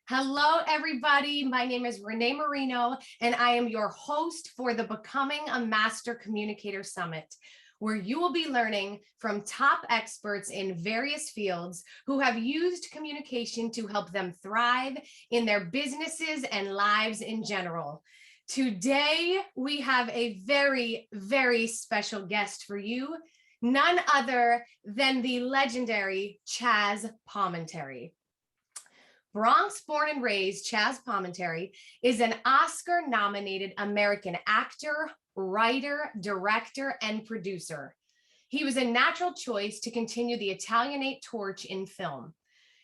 Hello, everybody. My name is Renee Marino, and I am your host for the Becoming a Master Communicator Summit, where you will be learning from top experts in various fields who have used communication to help them thrive in their businesses and lives in general. Today, we have a very, very special guest for you, none other than the legendary Chazz Palminteri. Bronx born and raised, Chazz Palminteri is an Oscar-nominated American actor, writer, director, and producer. He was a natural choice to continue the Italianate torch in film.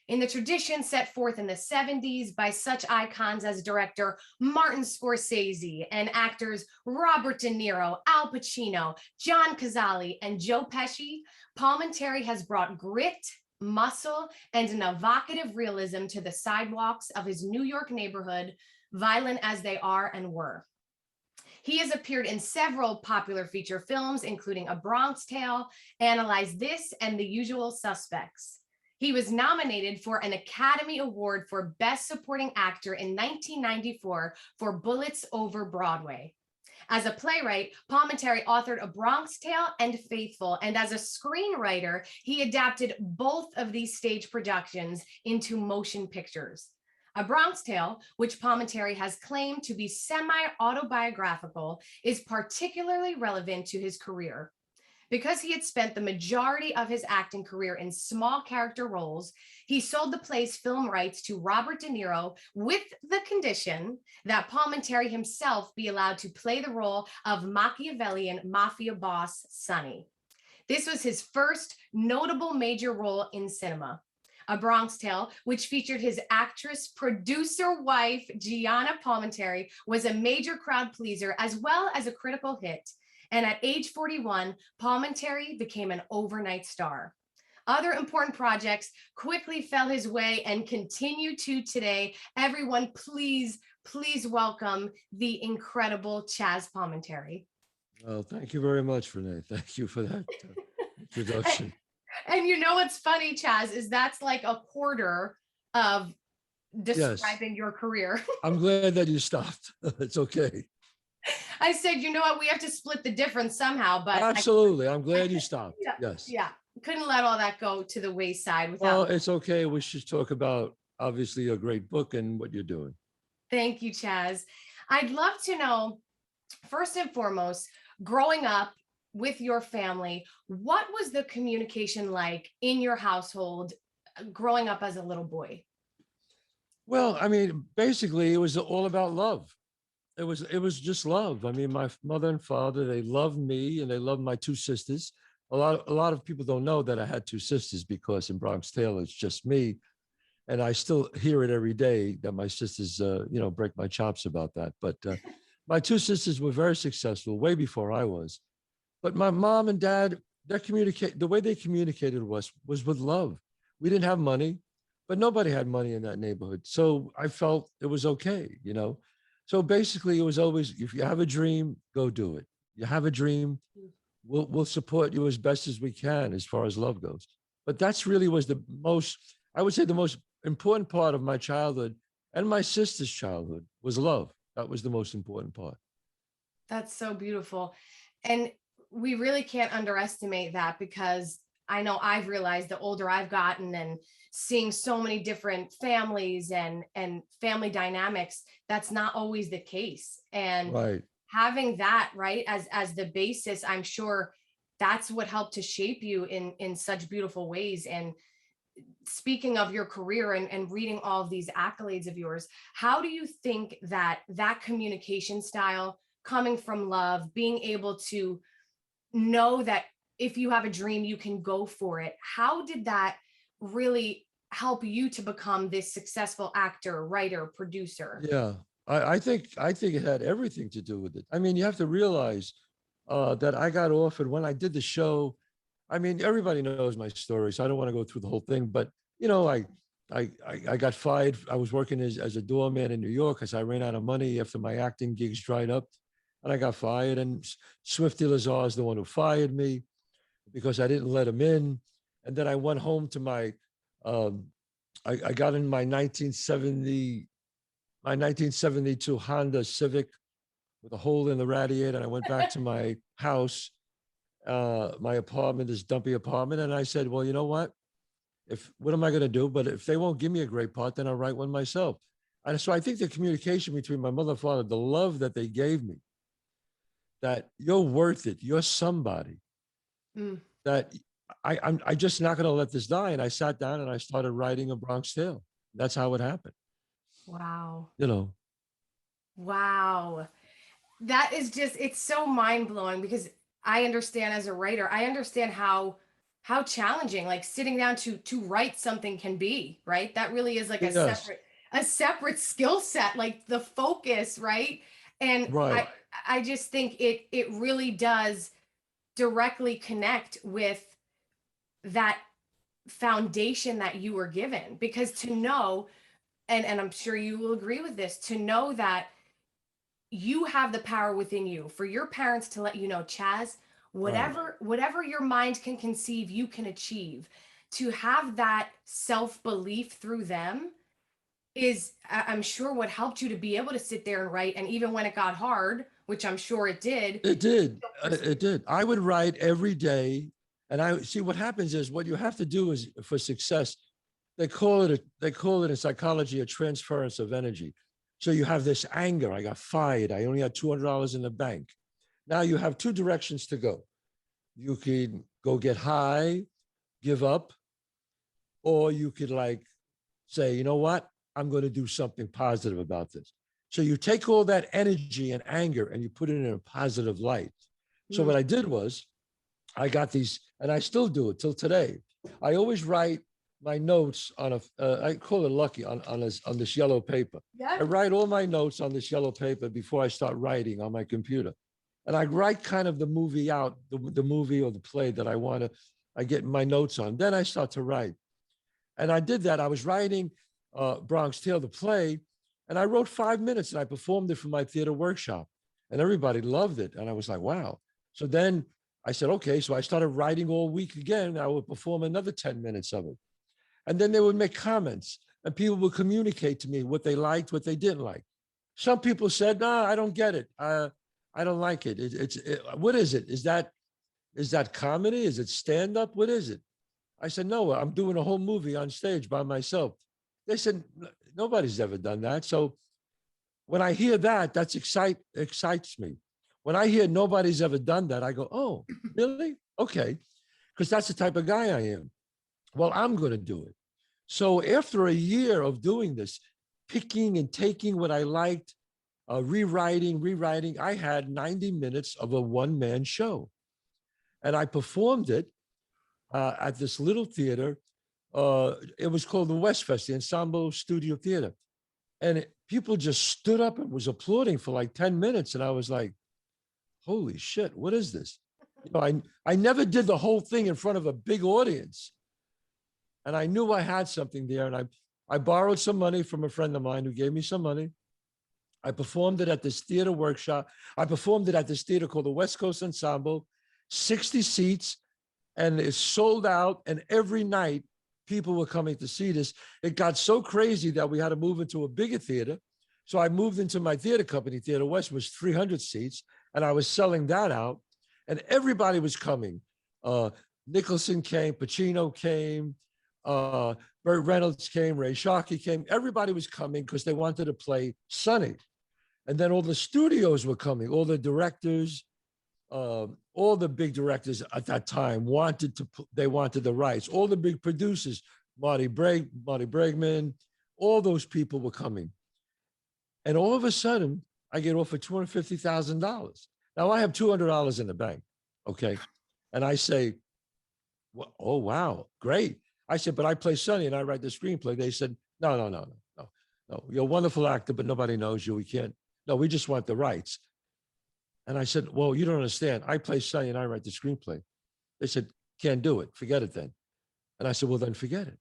In the tradition set forth in the 70s by such icons as director Martin Scorsese and actors Robert De Niro, Al Pacino, John Cazale, and Joe Pesci, Palminteri has brought grit, muscle, and an evocative realism to the sidewalks of his New York neighborhood, violent as they are and were. He has appeared in several popular feature films, including A Bronx Tale, Analyze This, and The Usual Suspects. He was nominated for an Academy Award for Best Supporting Actor in 1994 for Bullets Over Broadway. As a playwright, Palminteri authored A Bronx Tale and Faithful, and as a screenwriter, he adapted both of these stage productions into motion pictures. A Bronx Tale, which Palminteri has claimed to be semi-autobiographical, is particularly relevant to his career. Because he had spent the majority of his acting career in small character roles, he sold the play's film rights to Robert De Niro with the condition that Palminteri himself be allowed to play the role of Machiavellian mafia boss Sonny. This was his first notable major role in cinema. A Bronx Tale, which featured his actress, producer wife, Gianna Palminteri, was a major crowd pleaser as well as a critical hit. And at age 41, Palminteri became an overnight star. Other important projects quickly fell his way and continue to today. Everyone, please welcome the incredible Chazz Palminteri. Well, thank you very much, Renee. Thank you for that introduction. And you know what's funny, Chazz, is that's like a quarter of describing your career. I'm glad that you stopped. It's okay. I said, you know what, we have to split the difference somehow, but absolutely. I'm glad you stopped. Yeah, yes. Yeah. Couldn't let all that go to the wayside without. Well, it's okay. We should talk about obviously a great book and what you're doing. Thank you, Chazz. I'd love to know, first and foremost, growing up with your family, what was the communication like in your household growing up as a little boy? Well, I mean, basically it was all about love. It was just love. I mean, my mother and father, they loved me and they loved my two sisters. A lot of people don't know that I had two sisters because in Bronx Tale, it's just me. And I still hear it every day that my sisters, break my chops about that. But my two sisters were very successful way before I was. But my mom and dad, the way they communicated was with love. We didn't have money, but nobody had money in that neighborhood. So I felt it was okay, So basically, it was always, if you have a dream, go do it. You have a dream, we'll support you as best as we can as far as love goes. But that's really was the most important part of my childhood and my sister's childhood was love. That was the most important part. That's so beautiful. And we really can't underestimate that because I know I've realized the older I've gotten and seeing so many different families and family dynamics, that's not always the case. And right. Having that, right, as the basis, I'm sure that's what helped to shape you in such beautiful ways. And speaking of your career and reading all of these accolades of yours, how do you think that communication style coming from love, being able to know that if you have a dream, you can go for it. How did that really help you to become this successful actor, writer, producer? Yeah, I think it had everything to do with it. I mean, you have to realize that I got offered when I did the show. I mean, everybody knows my story, so I don't want to go through the whole thing. But I got fired. I was working as a doorman in New York because I ran out of money after my acting gigs dried up, and I got fired. And Swifty Lazar is the one who fired me because I didn't let him in. And then I went home to my I got in my 1972 Honda Civic with a hole in the radiator. And I went back to my house, my apartment, this dumpy apartment. And I said, well, you know what? What am I going to do? But if they won't give me a great part, then I'll write one myself. And so I think the communication between my mother and father, the love that they gave me, that you're worth it, you're somebody, that I just not going to let this die. And I sat down and I started writing A Bronx Tale. That's how it happened. Wow. You know. Wow. That is just, it's so mind blowing because I understand as a writer, I understand how challenging like sitting down to write something can be, right? That really is like Yes. a separate skill set, like the focus, right? And Right. I just think it really does directly connect with that foundation that you were given, because to know, and I'm sure you will agree with this, to know that you have the power within you for your parents to let you know, Chazz, Right. whatever your mind can conceive, you can achieve. To have that self-belief through them is, I'm sure, what helped you to be able to sit there and write. And even when it got hard, which I'm sure it did. It did. It did. I would write every day. And I see what happens is what you have to do is for success, they call it in psychology a transference of energy. So you have this anger. I got fired. I only had $200 in the bank. Now you have two directions to go. You could go get high, give up, or you could like say, you know what? I'm going to do something positive about this. So you take all that energy and anger and you put it in a positive light. So what I did was I got these, and I still do it till today. I always write my notes on I call it lucky, on this yellow paper. Yeah. I write all my notes on this yellow paper before I start writing on my computer. And I write kind of the movie out, the movie or the play that I get my notes on. Then I start to write. And I did that. I was writing Bronx Tale, the play, and I wrote 5 minutes and I performed it for my theater workshop. And everybody loved it. And I was like, wow. So then I said, okay. So I started writing all week again. I would perform another 10 minutes of it. And then they would make comments and people would communicate to me what they liked, what they didn't like. Some people said, no, I don't get it. I don't like it. What is it? Is that comedy? Is it stand-up? What is it? I said, no, I'm doing a whole movie on stage by myself. They said, nobody's ever done that. So when I hear that, excites me. When I hear nobody's ever done that, I go, oh, really? Okay. Because that's the type of guy I am. Well, I'm going to do it. So after a year of doing this, picking and taking what I liked, rewriting, I had 90 minutes of a one-man show. And I performed it at this little theater. It was called the Westfest, the Ensemble Studio Theater. And people just stood up and was applauding for like 10 minutes. And I was like, holy shit, what is this? You know, I never did the whole thing in front of a big audience. And I knew I had something there. And I borrowed some money from a friend of mine who gave me some money. I performed it at this theater workshop. I performed it at this theater called the West Coast Ensemble, 60 seats, and it's sold out. And every night, people were coming to see this. It got so crazy that we had to move into a bigger theater. So I moved into my theater company, Theater West, was 300 seats, and I was selling that out. And everybody was coming. Nicholson came, Pacino came, Burt Reynolds came, Ray Sharkey came. Everybody was coming because they wanted to play Sonny. And then all the studios were coming, all the directors, all the big directors at that time wanted the rights. All the big producers, Marty Bregman, all those people were coming. And all of a sudden, I get offered $250,000. Now I have $200 in the bank, okay? And I say, well, oh, wow, great. I said, but I play Sonny and I write the screenplay. They said, no. You're a wonderful actor, but nobody knows you. We can't. No, we just want the rights. And I said, well, you don't understand. I play Sonny and I write the screenplay. They said, can't do it. Forget it then. And I said, well, then forget it.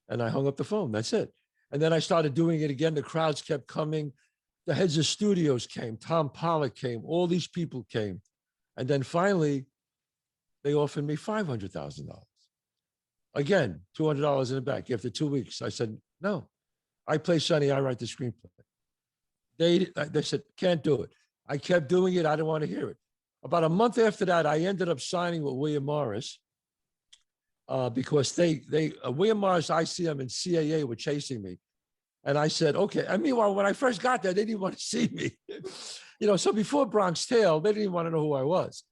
And I hung up the phone. That's it. And then I started doing it again. The crowds kept coming. The heads of studios came. Tom Pollock came. All these people came. And then finally, they offered me $500,000. Again, $200 in the bank. After 2 weeks, I said, no, I play Sonny. I write the screenplay. They said, can't do it. I kept doing it. I didn't want to hear it. About a month after that, I ended up signing with William Morris because William Morris, ICM, and CAA were chasing me. And I said, okay. And meanwhile, when I first got there, they didn't want to see me. So before Bronx Tale, they didn't want to know who I was.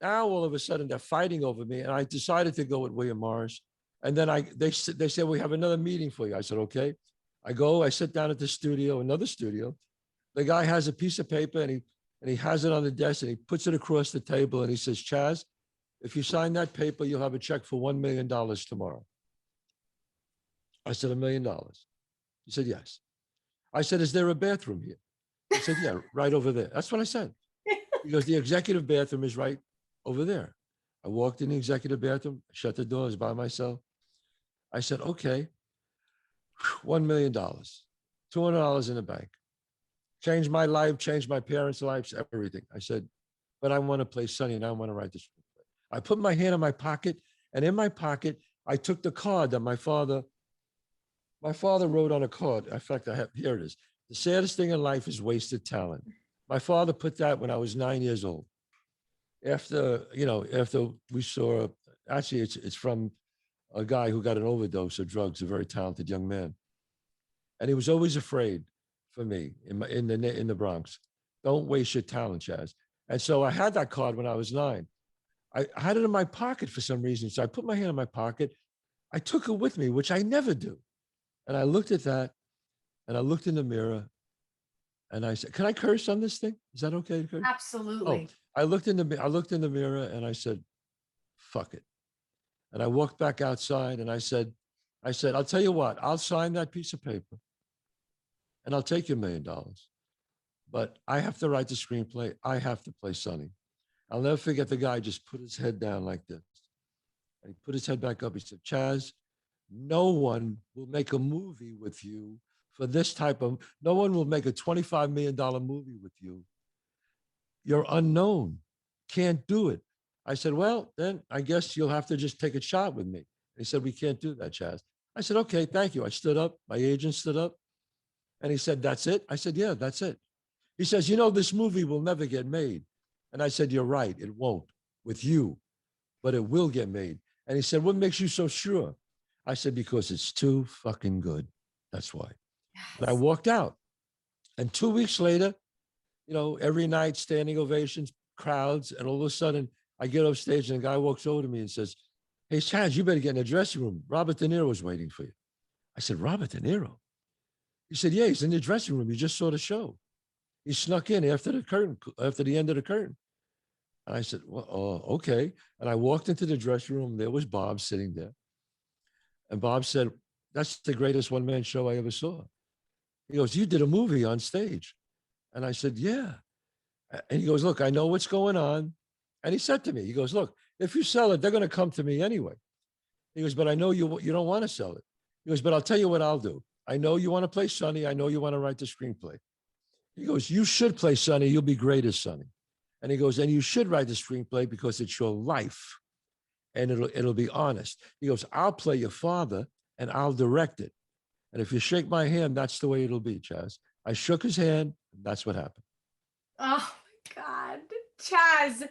Now all of a sudden they're fighting over me. And I decided to go with William Morris. And then they said, we have another meeting for you. I said, okay. I sit down at the studio, another studio. The guy has a piece of paper and he has it on the desk and he puts it across the table and he says, Chazz, if you sign that paper, you'll have a check for $1 million tomorrow. I said, $1 million. He said, yes. I said, is there a bathroom here? He said, yeah, right over there. That's what I said. He goes, the executive bathroom is right over there. I walked in the executive bathroom, shut the doors by myself. I said, okay, $1 million, $200 in the bank. Changed my life, changed my parents' lives, everything. I said, but I want to play Sonny and I want to write the screenplay. I put my hand in my pocket, and in my pocket, I took the card that my father wrote on a card. In fact, here it is. The saddest thing in life is wasted talent. My father put that when I was 9 years old. After we saw, actually it's from a guy who got an overdose of drugs, a very talented young man. And he was always afraid for me in the Bronx. Don't waste your talent, Chazz. And so I had that card when I was 9. I had it in my pocket for some reason. So I put my hand in my pocket. I took it with me, which I never do. And I looked at that and I looked in the mirror and I said, can I curse on this thing? Is that okay to curse? Absolutely. I looked in the mirror and I said, fuck it. And I walked back outside and I said, I'll tell you what, I'll sign that piece of paper and I'll take your $1 million. But I have to write the screenplay. I have to play Sonny. I'll never forget the guy just put his head down like this. And he put his head back up. He said, Chazz, no one will make a movie with you for this no one will make a $25 million movie with you. You're unknown. Can't do it. I said, well, then I guess you'll have to just take a shot with me. He said, we can't do that, Chazz. I said, okay, thank you. I stood up. My agent stood up. And he said, that's it? I said, yeah, that's it. He says, this movie will never get made. And I said, you're right. It won't with you, but it will get made. And he said, what makes you so sure? I said, because it's too fucking good. That's why. Yes. And I walked out. And 2 weeks later, every night, standing ovations, crowds. And all of a sudden, I get off stage and a guy walks over to me and says, hey, Chazz, you better get in the dressing room. Robert De Niro is waiting for you. I said, Robert De Niro? He said, yeah, he's in the dressing room. You just saw the show. He snuck in after the end of the curtain. And I said, well, okay. And I walked into the dressing room. There was Bob sitting there. And Bob said, that's the greatest one-man show I ever saw. He goes, you did a movie on stage. And I said, yeah. And he goes, look, I know what's going on. And he said to me, he goes, look, if you sell it, they're going to come to me anyway. He goes, but I know you don't want to sell it. He goes, but I'll tell you what I'll do. I know you want to play Sonny. I know you want to write the screenplay. He goes, you should play Sonny. You'll be great as Sonny. And he goes, and you should write the screenplay because it's your life and it'll be honest. He goes, I'll play your father and I'll direct it. And if you shake my hand, that's the way it'll be, Chazz. I shook his hand. And that's what happened. Oh my God, Chazz,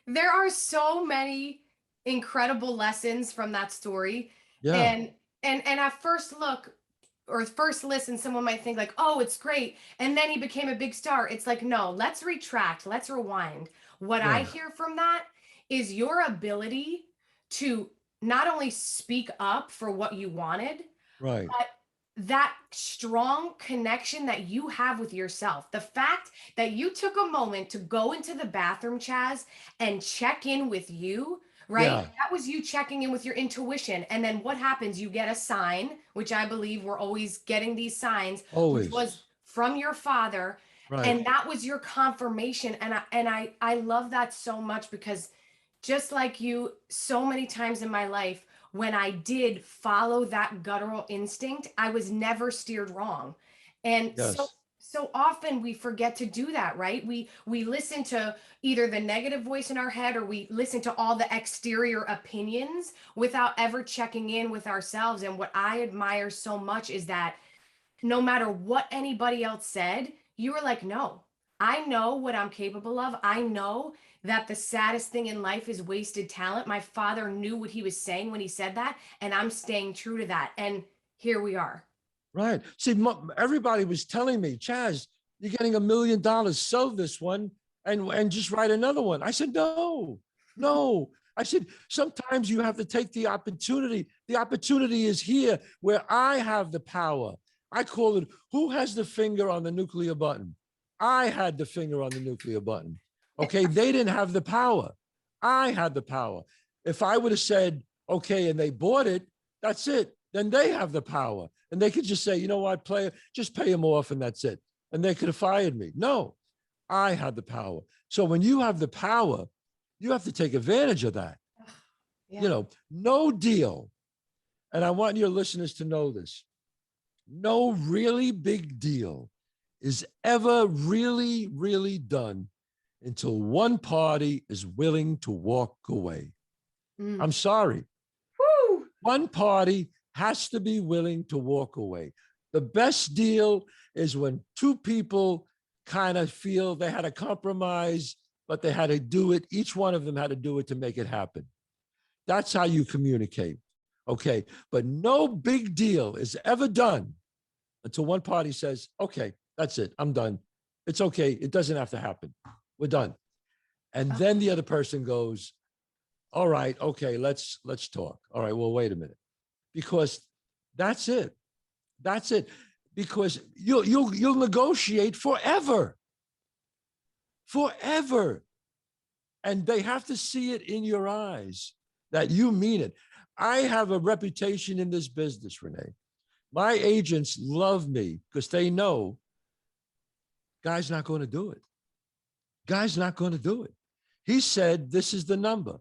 there are so many incredible lessons from that story. Yeah. And at first look, or first listen, someone might think like, oh, it's great. And then he became a big star. It's like, no, let's retract. Let's rewind. What I hear from that is your ability to not only speak up for what you wanted, right, but that strong connection that you have with yourself. The fact that you took a moment to go into the bathroom, Chazz, and check in with you, right? Yeah. That was you checking in with your intuition. And then what happens? You get a sign, which I believe we're always getting these signs, which was from your father. Right. And that was your confirmation. And I love that so much because just like you, so many times in my life, when I did follow that guttural instinct, I was never steered wrong. And So often we forget to do that, right? We listen to either the negative voice in our head, or we listen to all the exterior opinions without ever checking in with ourselves. And what I admire so much is that no matter what anybody else said, you were like, no, I know what I'm capable of. I know that the saddest thing in life is wasted talent. My father knew what he was saying when he said that, and I'm staying true to that. And here we are. Right. See, everybody was telling me, Chazz, you're getting $1 million. Sell this one and just write another one. I said, no, no. I said, sometimes you have to take the opportunity. The opportunity is here where I have the power. I call it, who has the finger on the nuclear button? I had the finger on the nuclear button. Okay. They didn't have the power. I had the power. If I would have said, okay, and they bought it, that's it. Then they have the power. And they could just say, you know what, player, just pay him off and that's it. And they could have fired me. No, I had the power. So when you have the power, you have to take advantage of that. Yeah. You know, no deal. And I want your listeners to know this. No really big deal is ever really, really done until one party is willing to walk away. I'm sorry. Woo! One party has to be willing to walk away. The best deal is when two people kind of feel they had a compromise, but they had to do it. Each one of them had to do it to make it happen. That's how you communicate. Okay. But no big deal is ever done until one party says, okay, that's it. I'm done. It's okay. It doesn't have to happen. We're done. And then the other person goes, all right, okay, let's talk. All right, well, wait a minute. Because that's it. That's it. Because you'll negotiate forever. Forever. And they have to see it in your eyes that you mean it. I have a reputation in this business, Renee. My agents love me because they know guy's not going to do it. Guy's not going to do it. He said, this is the number.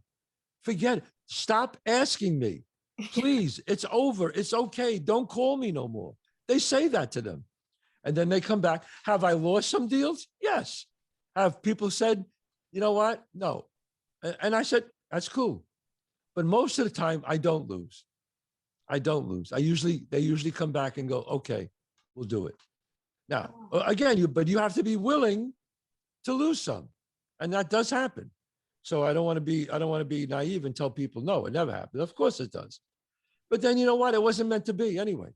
Forget it. Stop asking me. Please, it's over. It's okay. Don't call me no more. They say that to them. And then they come back. Have I lost some deals? Yes. Have people said, you know what? No. And I said, that's cool. But most of the time, I don't lose. I don't lose. They usually come back and go, okay, we'll do it. Now, again, but you have to be willing to lose some. And that does happen. So I don't want to be naive and tell people, no, it never happened. Of course it does. But then you know what? It wasn't meant to be anyway.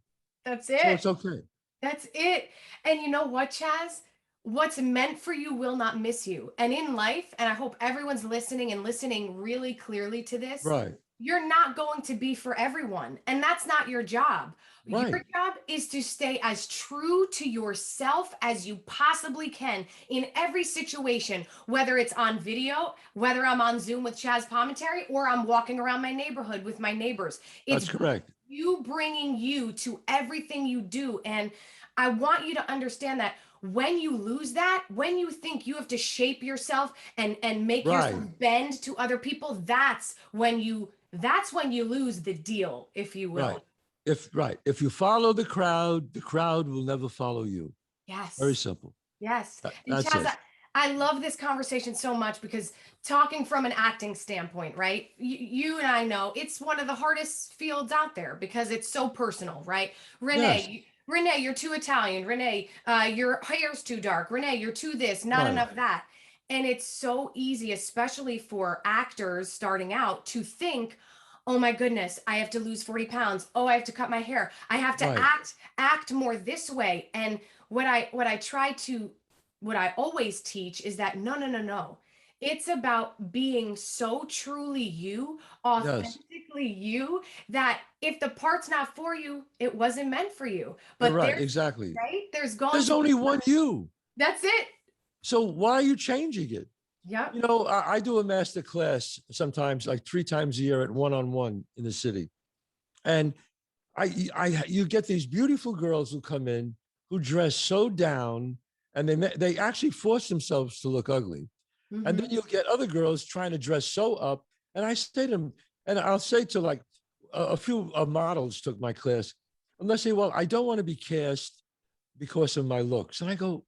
That's it. So it's okay. That's it. And you know what, Chazz? What's meant for you will not miss you. And in life, and I hope everyone's listening and listening really clearly to this, Right. you're not going to be for everyone. And that's not your job. Right. Your job is to stay as true to yourself as you possibly can in every situation, whether it's on video, whether I'm on Zoom with Chazz Palminteri, or I'm walking around my neighborhood with my neighbors. It's That's correct. you bringing you to everything you do. And I want you to understand that when you lose that, when you think you have to shape yourself and make Right. yourself bend to other people, that's when you lose the deal, if you will. Right. If you follow the crowd will never follow you. Yes. Very simple. Yes. And That's Chazz, it. I love this conversation so much because talking from an acting standpoint, right? You and I know it's one of the hardest fields out there because it's so personal, right? Renee, Renee, you're too Italian. Renee, your hair's too dark. Renee, you're too this, not Right. enough that. And it's so easy, especially for actors starting out, to think, oh my goodness, I have to lose 40 pounds. Oh, I have to cut my hair. I have to Right. act more this way. And what I always teach is that no. It's about being so truly you, Yes. authentically you, that if the part's not for you, it wasn't meant for you. You're But right. there's Exactly. right, there's There's only one you. That's it. So why are you changing it? Yep. You know, I do a master class sometimes like 3 times a year at one-on-one in the city. And you get these beautiful girls who come in who dress so down and they actually force themselves to look ugly. And then you'll get other girls trying to dress so up. And I say to them, and I'll say to like a few models took my class, and they say, well, I don't want to be cast because of my looks. And I go,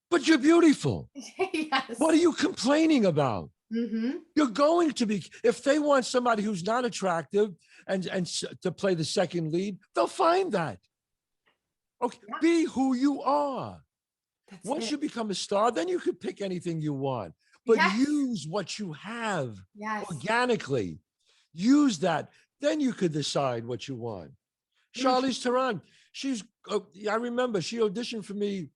but you're beautiful. Yes. What are you complaining about? Mm-hmm. You're going to be, if they want somebody who's not attractive and to play the second lead, they'll find that. Okay, Yeah. be who you are. That's Once it. you become a star, then you could pick anything you want, but Yes. use what you have Yes. organically. Use that. Then you could decide what you want. Charlize Theron, I remember she auditioned for me.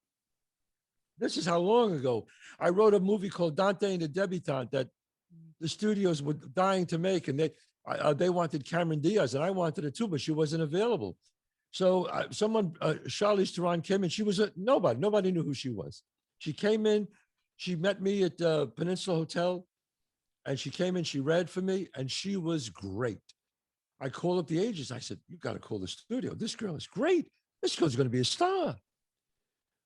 This is how long ago. I wrote a movie called Dante and the Debutante that the studios were dying to make, and they wanted Cameron Diaz, and I wanted it too, but she wasn't available. So Charlize Theron came in. She was nobody. Nobody knew who she was. She came in. She met me at Peninsula Hotel, and she came in. She read for me, and she was great. I called up the agents. I said, "You got to call the studio. This girl is great. This girl's going to be a star."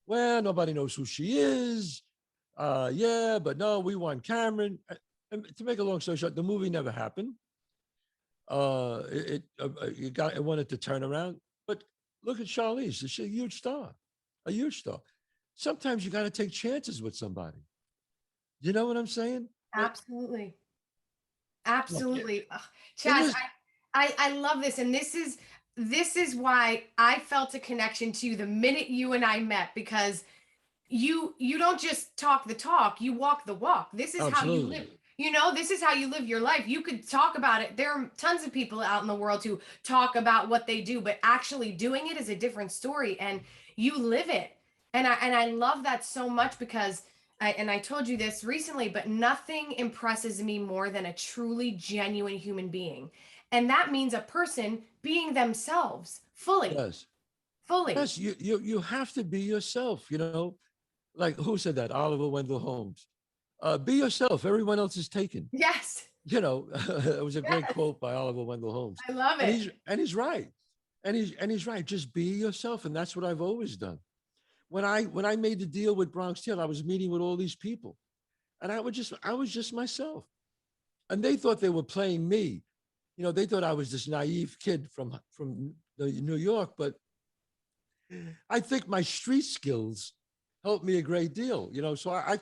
Well, nobody knows who she is. Yeah, but no, we want Cameron. And to make a long story short, the movie never happened. It wanted to turn around. But look at Charlize. She's a huge star, a huge star. Sometimes you got to take chances with somebody. You know what I'm saying? Absolutely. Absolutely. Ugh, It Chazz, is. I love this. And this is why I felt a connection to you the minute you and I met, because you don't just talk the talk, you walk the walk. This is how you Absolutely. live. You know, this is how you live your life. You could talk about it. There are tons of people out in the world who talk about what they do, but actually doing it is a different story, and you live it. And I love that so much, because I told you this recently, but nothing impresses me more than a truly genuine human being. And that means a person being themselves fully, Yes. fully. Yes. You have to be yourself. You know, like who said that? Oliver Wendell Holmes. Be yourself. Everyone else is taken. Yes. You know, it was a great Yes. quote by Oliver Wendell Holmes, I love and it. he's right, and he's right. Just be yourself, and that's what I've always done. When I made the deal with Bronx Tale, I was meeting with all these people, and I was just myself, and they thought they were playing me. You know, they thought I was this naive kid from New York, but I think my street skills helped me a great deal. You know, so I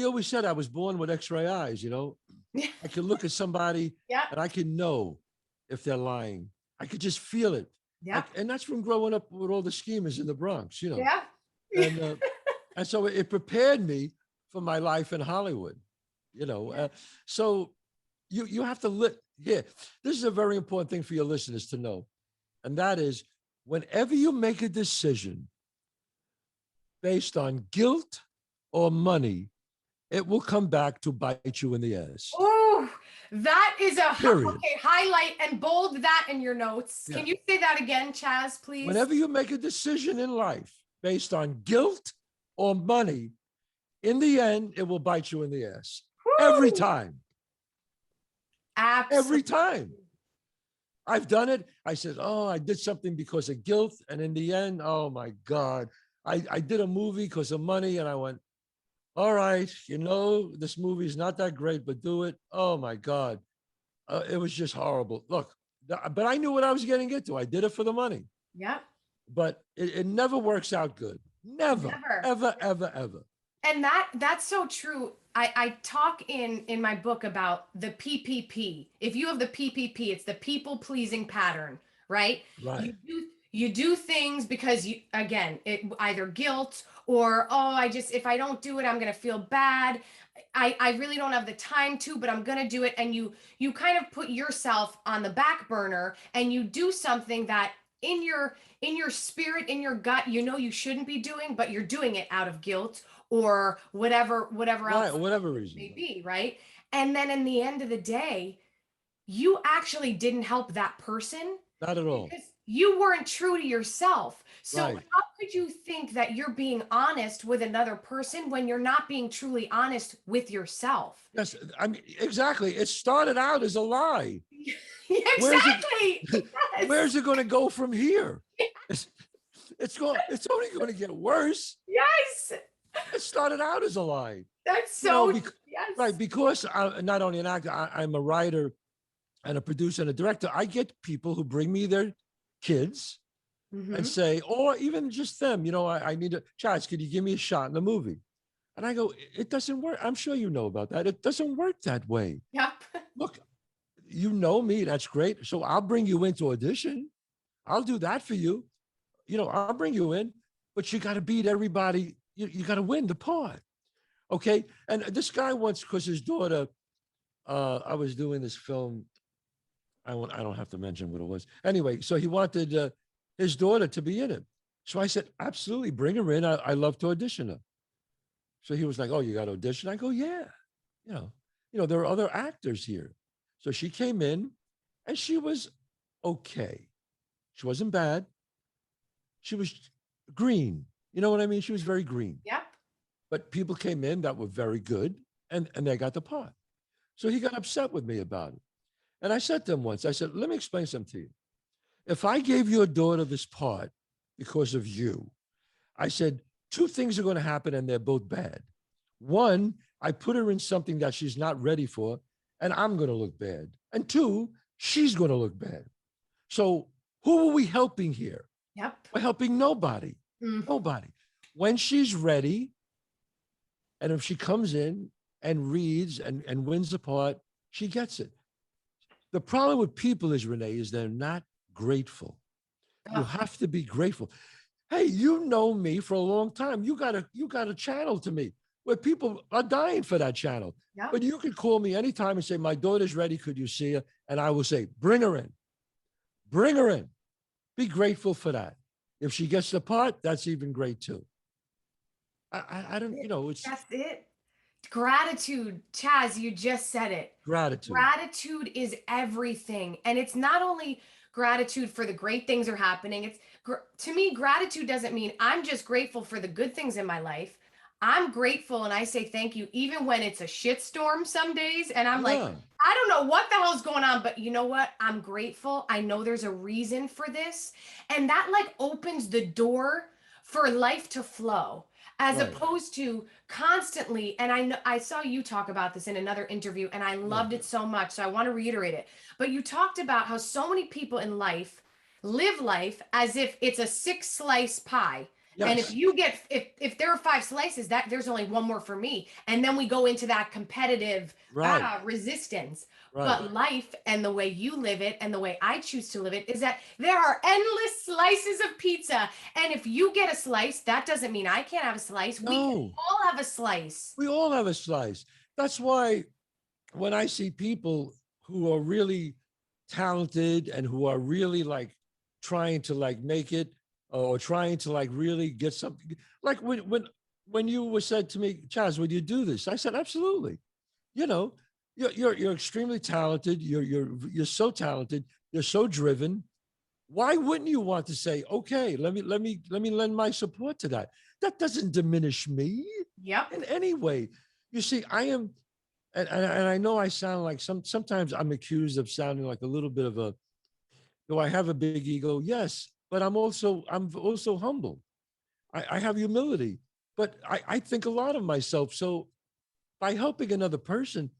always said I was born with X-ray eyes. You know, I could look at somebody Yeah. and I could know if they're lying. I could just feel it. Yeah. And that's from growing up with all the schemers in the Bronx, you know. Yeah. And and so it prepared me for my life in Hollywood, you know. So you have to yeah. This is a very important thing for your listeners to know, and that is, whenever you make a decision based on guilt or money, it will come back to bite you in the ass. Oh, that is Period. okay. Highlight and bold that in your notes. Yeah. Can you say that again, Chazz, please? Whenever you make a decision in life based on guilt or money, in the end, it will bite you in the ass. Woo! Every time. Absolutely. Every time. I've done it. I said, oh, I did something because of guilt. And in the end, oh my God, I did a movie because of money. And I went, all right, you know, this movie is not that great, but do it. Oh my God. It was just horrible. Look, but I knew what I was getting into. I did it for the money. Yep. But it never works out good. Never, Never. ever, ever, ever. And that's so true. I talk in my book about the PPP. If you have the PPP, it's the people pleasing pattern, right? Right. You do things because you, again, it either guilt or, oh, if I don't do it, I'm gonna feel bad. I really don't have the time to, but I'm gonna do it. And you kind of put yourself on the back burner, and you do something that in your spirit, in your gut, you know you shouldn't be doing, but you're doing it out of guilt or whatever Right, else whatever it reason. may be, right? And then in the end of the day, you actually didn't help that person Not at all. because you weren't true to yourself. So Right. how could you think that you're being honest with another person when you're not being truly honest with yourself? Yes, I mean, exactly. It started out as a lie. Exactly. Yes. Where's it going to go from here? It's, it's only going to get worse. Yes. It started out as a lie. That's You know, so yes. right, because I'm not only an actor, I'm a writer and a producer and a director. I get people who bring me their kids and Mhm. say, or even just them, I need a Chazz, could you give me a shot in the movie? And I go, it doesn't work. I'm sure you know about that. It doesn't work that way. Yep. Look, you know me. That's great. So I'll bring you into audition. I'll do that for you. I'll bring you in, but you got to beat everybody. You got to win the part. Okay. And this guy once, because his daughter, I was doing this film. I don't have to mention what it was. Anyway, so he wanted his daughter to be in it. So I said, absolutely, bring her in. I love to audition her. So he was like, oh, you got to audition? I go, yeah. You know, there are other actors here. So she came in and she was okay. She wasn't bad. She was green. You know what I mean? She was very green. Yep. But people came in that were very good and they got the part. So he got upset with me about it. And I said to him once, I said, let me explain something to you. If I gave your daughter this part because of you, I said, two things are going to happen and they're both bad. One, I put her in something that she's not ready for and I'm going to look bad. And two, she's going to look bad. So who are we helping here? Yep. We're helping nobody. Mm. Nobody. When she's ready, and if she comes in and reads and wins the part, she gets it. The problem with people is, Renee, is they're not grateful. You Ugh. have to be grateful. Hey, you know me for a long time. You got a channel to me where people are dying for that channel. Yep. But you can call me anytime and say, my daughter's ready. Could you see her? And I will say, bring her in. Bring her in. Be grateful for that. If she gets the part, that's even great too. I don't, it's That's it. Gratitude, Chazz, you just said it. gratitude. Gratitude is everything. And it's not only gratitude for the great things are happening. To me, gratitude doesn't mean I'm just grateful for the good things in my life. I'm grateful and I say thank you even when it's a shitstorm some days and I'm like, Yeah, I don't know what the hell's going on, but you know what? I'm grateful. I know there's a reason for this. And that like opens the door for life to flow as right. opposed to constantly. And I know I saw you talk about this in another interview and I Yeah. loved it so much. So I want to reiterate it. But you talked about how so many people in life live life as if it's a six slice pie. And if Yes. you get if there are five slices, that there's only one more for me. And then we go into that competitive Right. resistance. Right. But life and the way you live it and the way I choose to live it is that there are endless slices of pizza. And if you get a slice, that doesn't mean I can't have a slice. We can No, all have a slice. we all have a slice. That's why when I see people who are really talented and who are really like trying to like make it or trying to like really get something, like when you were said to me, Chazz, would you do this? I said, absolutely. You know, you're extremely talented. You're so talented. You're so driven. Why wouldn't you want to say, okay, let me lend my support to that? That doesn't diminish me Yep. in any way. You see, I am, and I know I sound like sometimes I'm accused of sounding like a little bit of a, do I have a big ego? Yes, but I'm also humble. I have humility, but I think a lot of myself. So by helping another person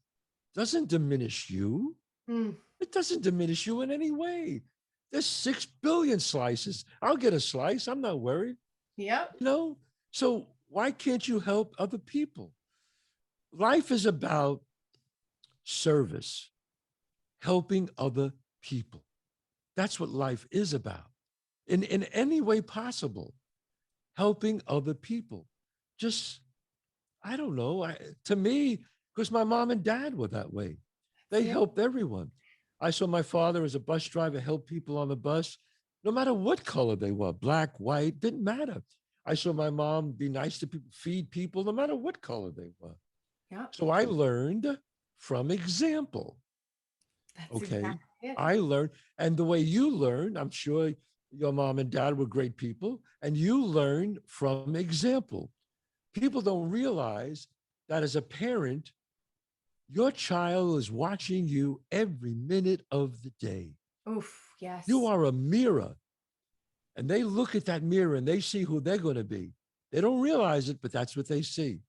doesn't diminish you. Mm, It doesn't diminish you in any way. There's 6 billion slices. I'll get a slice. I'm not worried. yep. You know? So why can't you help other people? Life is about service, helping other people. That's what life is about. In any way possible, helping other people. Just, I don't know. To me, because my mom and dad were that way. They That's it. helped everyone. I saw my father as a bus driver help people on the bus, no matter what color they were, black, white, didn't matter. I saw my mom be nice to people, feed people, no matter what color they were. Yep. So I learned from example. That's Okay. exactly it. I learned, and the way you learned, I'm sure your mom and dad were great people, and you learned from example. People don't realize that as a parent, your child is watching you every minute of the day. Oof. You Yes. are a mirror, and they look at that mirror and they see who they're going to be. They don't realize it, but that's what they see.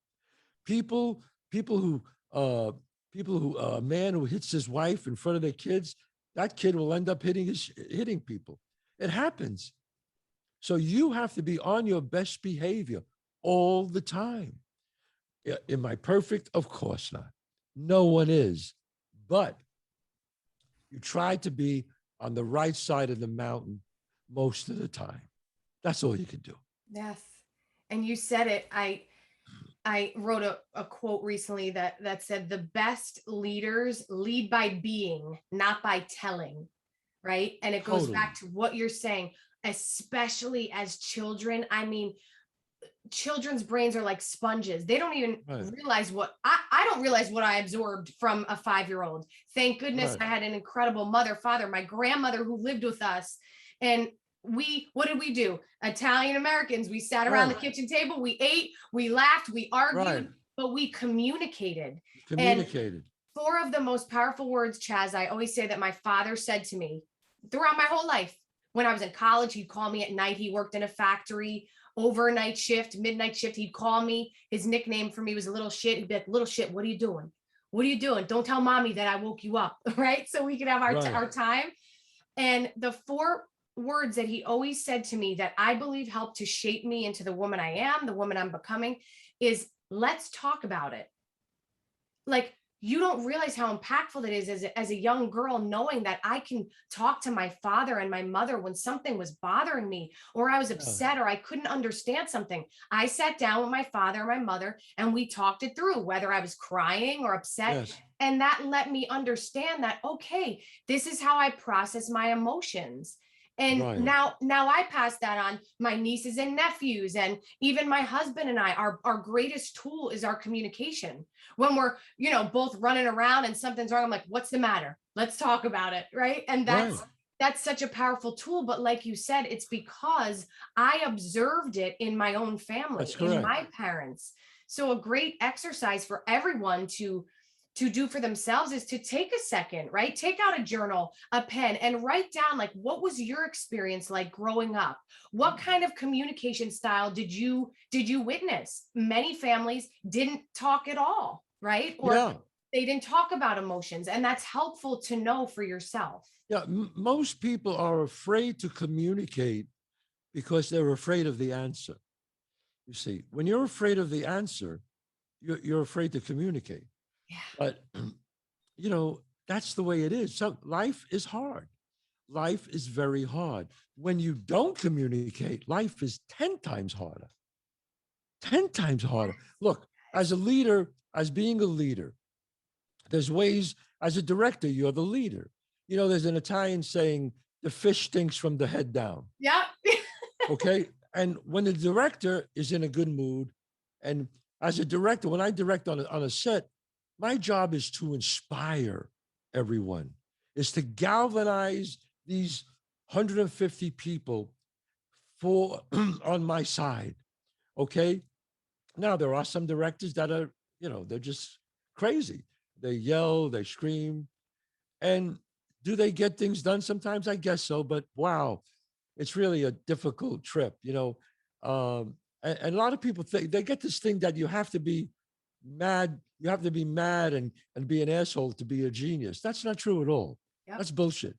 People, people who, uh, a man who hits his wife in front of their kids, that kid will end up hitting people. It happens. So you have to be on your best behavior all the time. Am I perfect? Of course not. No one is. But you try to be on the right side of the mountain most of the time. That's all you can do. Yes. And you said it. I wrote a quote recently that said the best leaders lead by being, not by telling. Right. And it goes Totally. back to what you're saying, especially as children. I mean, children's brains are like sponges. They don't even Right. realize what I don't realize what I absorbed from a 5-year old. Thank goodness Right. I had an incredible mother, father, my grandmother who lived with us. And what did we do? Italian Americans, we sat around the Right. kitchen table, we ate, we laughed, we Right. argued, but we communicated. And Communicated. four of the most powerful words, Chazz, I always say that my father said to me throughout my whole life. When I was in college, he'd call me at night. He worked in a factory, overnight shift, midnight shift. He'd call me. His nickname for me was Little Shit. He'd be like, Little Shit, what are you doing? What are you doing? Don't tell mommy that I woke you up, right? So we could have Right. our time. And the four words that he always said to me that I believe helped to shape me into the woman I am, the woman I'm becoming, is let's talk about it. Like, you don't realize how impactful that is as a young girl, knowing that I can talk to my father and my mother when something was bothering me, or I was upset, or I couldn't understand something. I sat down with my father and my mother and we talked it through, whether I was crying or upset. Yes. And that let me understand that, okay, this is how I process my emotions. And Right. now I pass that on my nieces and nephews, and even my husband and I, our greatest tool is our communication. When we're, both running around and something's wrong, I'm like, what's the matter? Let's talk about it. Right. And Right. that's such a powerful tool. But like you said, it's because I observed it in my own family, That's in correct. my parents. So a great exercise for everyone to do for themselves is to take a second, right? Take out a journal, a pen, and write down, like, what was your experience like growing up? What kind of communication style did you witness? Many families didn't talk at all, right? Or Yeah. they didn't talk about emotions, and that's helpful to know for yourself. Yeah. Most people are afraid to communicate because they're afraid of the answer. You see, when you're afraid of the answer, you're afraid to communicate. Yeah. But that's the way it is. So life is hard. Life is very hard. When you don't communicate, life is 10 times harder. 10 times harder. Look, as a leader, as being a leader, there's ways, as a director, you're the leader. There's an Italian saying, the fish stinks from the head down. Yeah. Okay. And when the director is in a good mood, and as a director, when I direct on a set, my job is to inspire everyone, is to galvanize these 150 people for on my side. Okay. Now there are some directors that are, they're just crazy. They yell, they scream. And do they get things done sometimes? I guess so, but wow, it's really a difficult trip, and a lot of people think they get this thing that you have to be mad, and be an asshole to be a genius. That's not true at all. Yep. That's bullshit.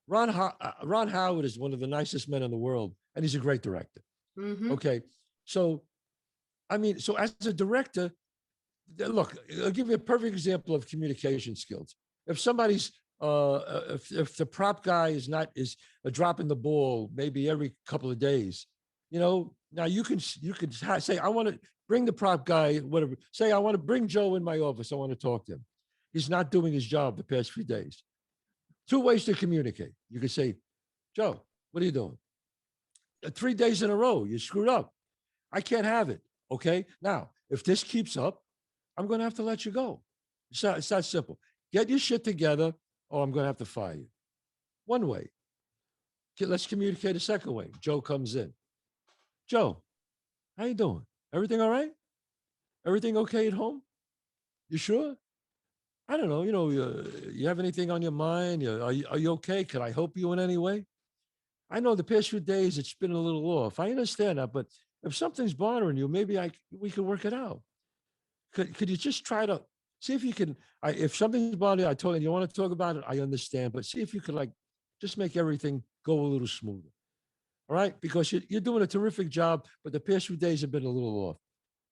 Ron Howard is one of the nicest men in the world, and he's a great director. Mm-hmm. Okay. So, so as a director, look, I'll give you a perfect example of communication skills. If somebody's if the prop guy is dropping the ball maybe every couple of days, now you can say, I want to bring the prop guy, whatever. Say, I want to bring Joe in my office. I want to talk to him. He's not doing his job the past few days. Two ways to communicate. You could say, Joe, what are you doing? 3 days in a row, you screwed up. I can't have it. Okay. Now, if this keeps up, I'm going to have to let you go. It's that simple. Get your shit together, or I'm going to have to fire you. One way. Let's communicate a second way. Joe comes in. Joe, how you doing? Everything all right? Everything okay at home? You sure? I don't know. You have anything on your mind? Are you okay? Can I help you in any way? I know the past few days it's been a little off. I understand that, but if something's bothering you, maybe we can work it out. Could you just try to see if you can? If something's bothering you, I told you want to talk about it. I understand, but see if you could just make everything go a little smoother. All right. Because you're doing a terrific job, but the past few days have been a little off.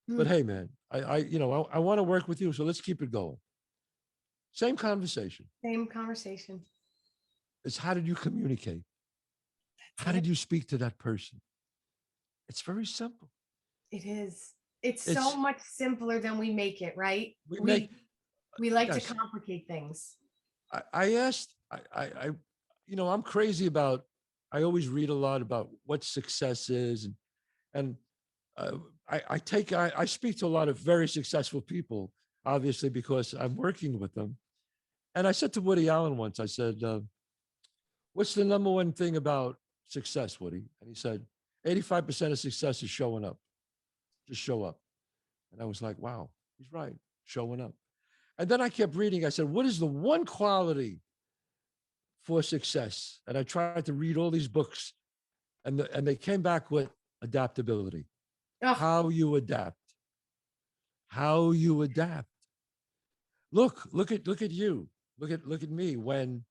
But Mm, hey, man, I want to work with you. So let's keep it going. Same conversation. same conversation. It's how did you communicate? How That's did it. you speak to that person? It's very simple. It is. It's so It's much simpler than we make it, right? we make We like to yes. complicate things. I asked I'm crazy about. I always read a lot about what success is, and uh, I speak to a lot of very successful people, obviously because I'm working with them. And I said to Woody Allen once, I said, "What's the number one thing about success, Woody?" And he said, "85% of success is showing up. Just show up." And I was like, "Wow, he's right. Showing up." And then I kept reading. I said, "What is the one quality for success?" And I tried to read all these books, and they came back with adaptability. Oh, How you adapt. How you adapt. Look at you. Look at me. When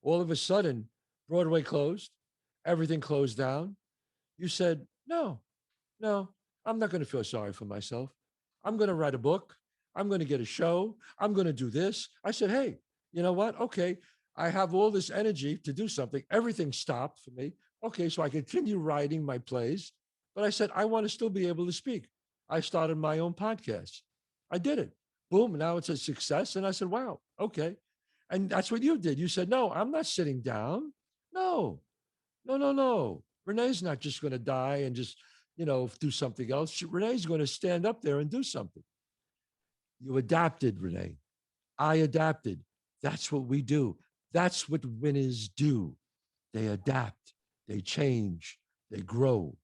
all of a sudden Broadway closed, everything closed down. You said, "No, no, I'm not going to feel sorry for myself. I'm going to write a book. I'm going to get a show. I'm going to do this." I said, "Hey, you know what? Okay, I have all this energy to do something. Everything stopped for me. Okay, so I continue writing my plays, but I said, I want to still be able to speak. I started my own podcast. I did it. Boom. Now it's a success." And I said, "Wow, okay." And that's what you did. You said, "No, I'm not sitting down. No, no, no, no. Renee's not just going to die and just, do something else. Renee's going to stand up there and do something." You adapted, Renee. I adapted. That's what we do. That's what winners do. They adapt, they change, they grow.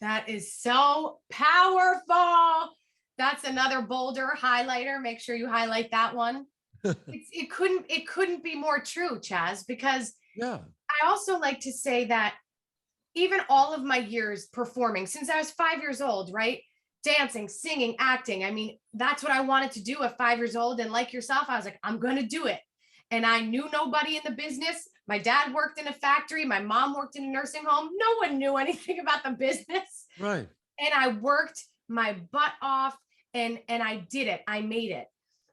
that is so powerful. That's another bolder highlighter. Make sure you highlight that one. It couldn't be more true, Chaz, because Yeah, I also like to say that even all of my years performing since I was 5 years old, right? Dancing, singing, acting. I mean, that's what I wanted to do at 5 years old. And like yourself, I was like, I'm going to do it. And I knew nobody in the business. My dad worked in a factory. My mom worked in a nursing home. No one knew anything about the business. right. And I worked my butt off and I did it. I made it.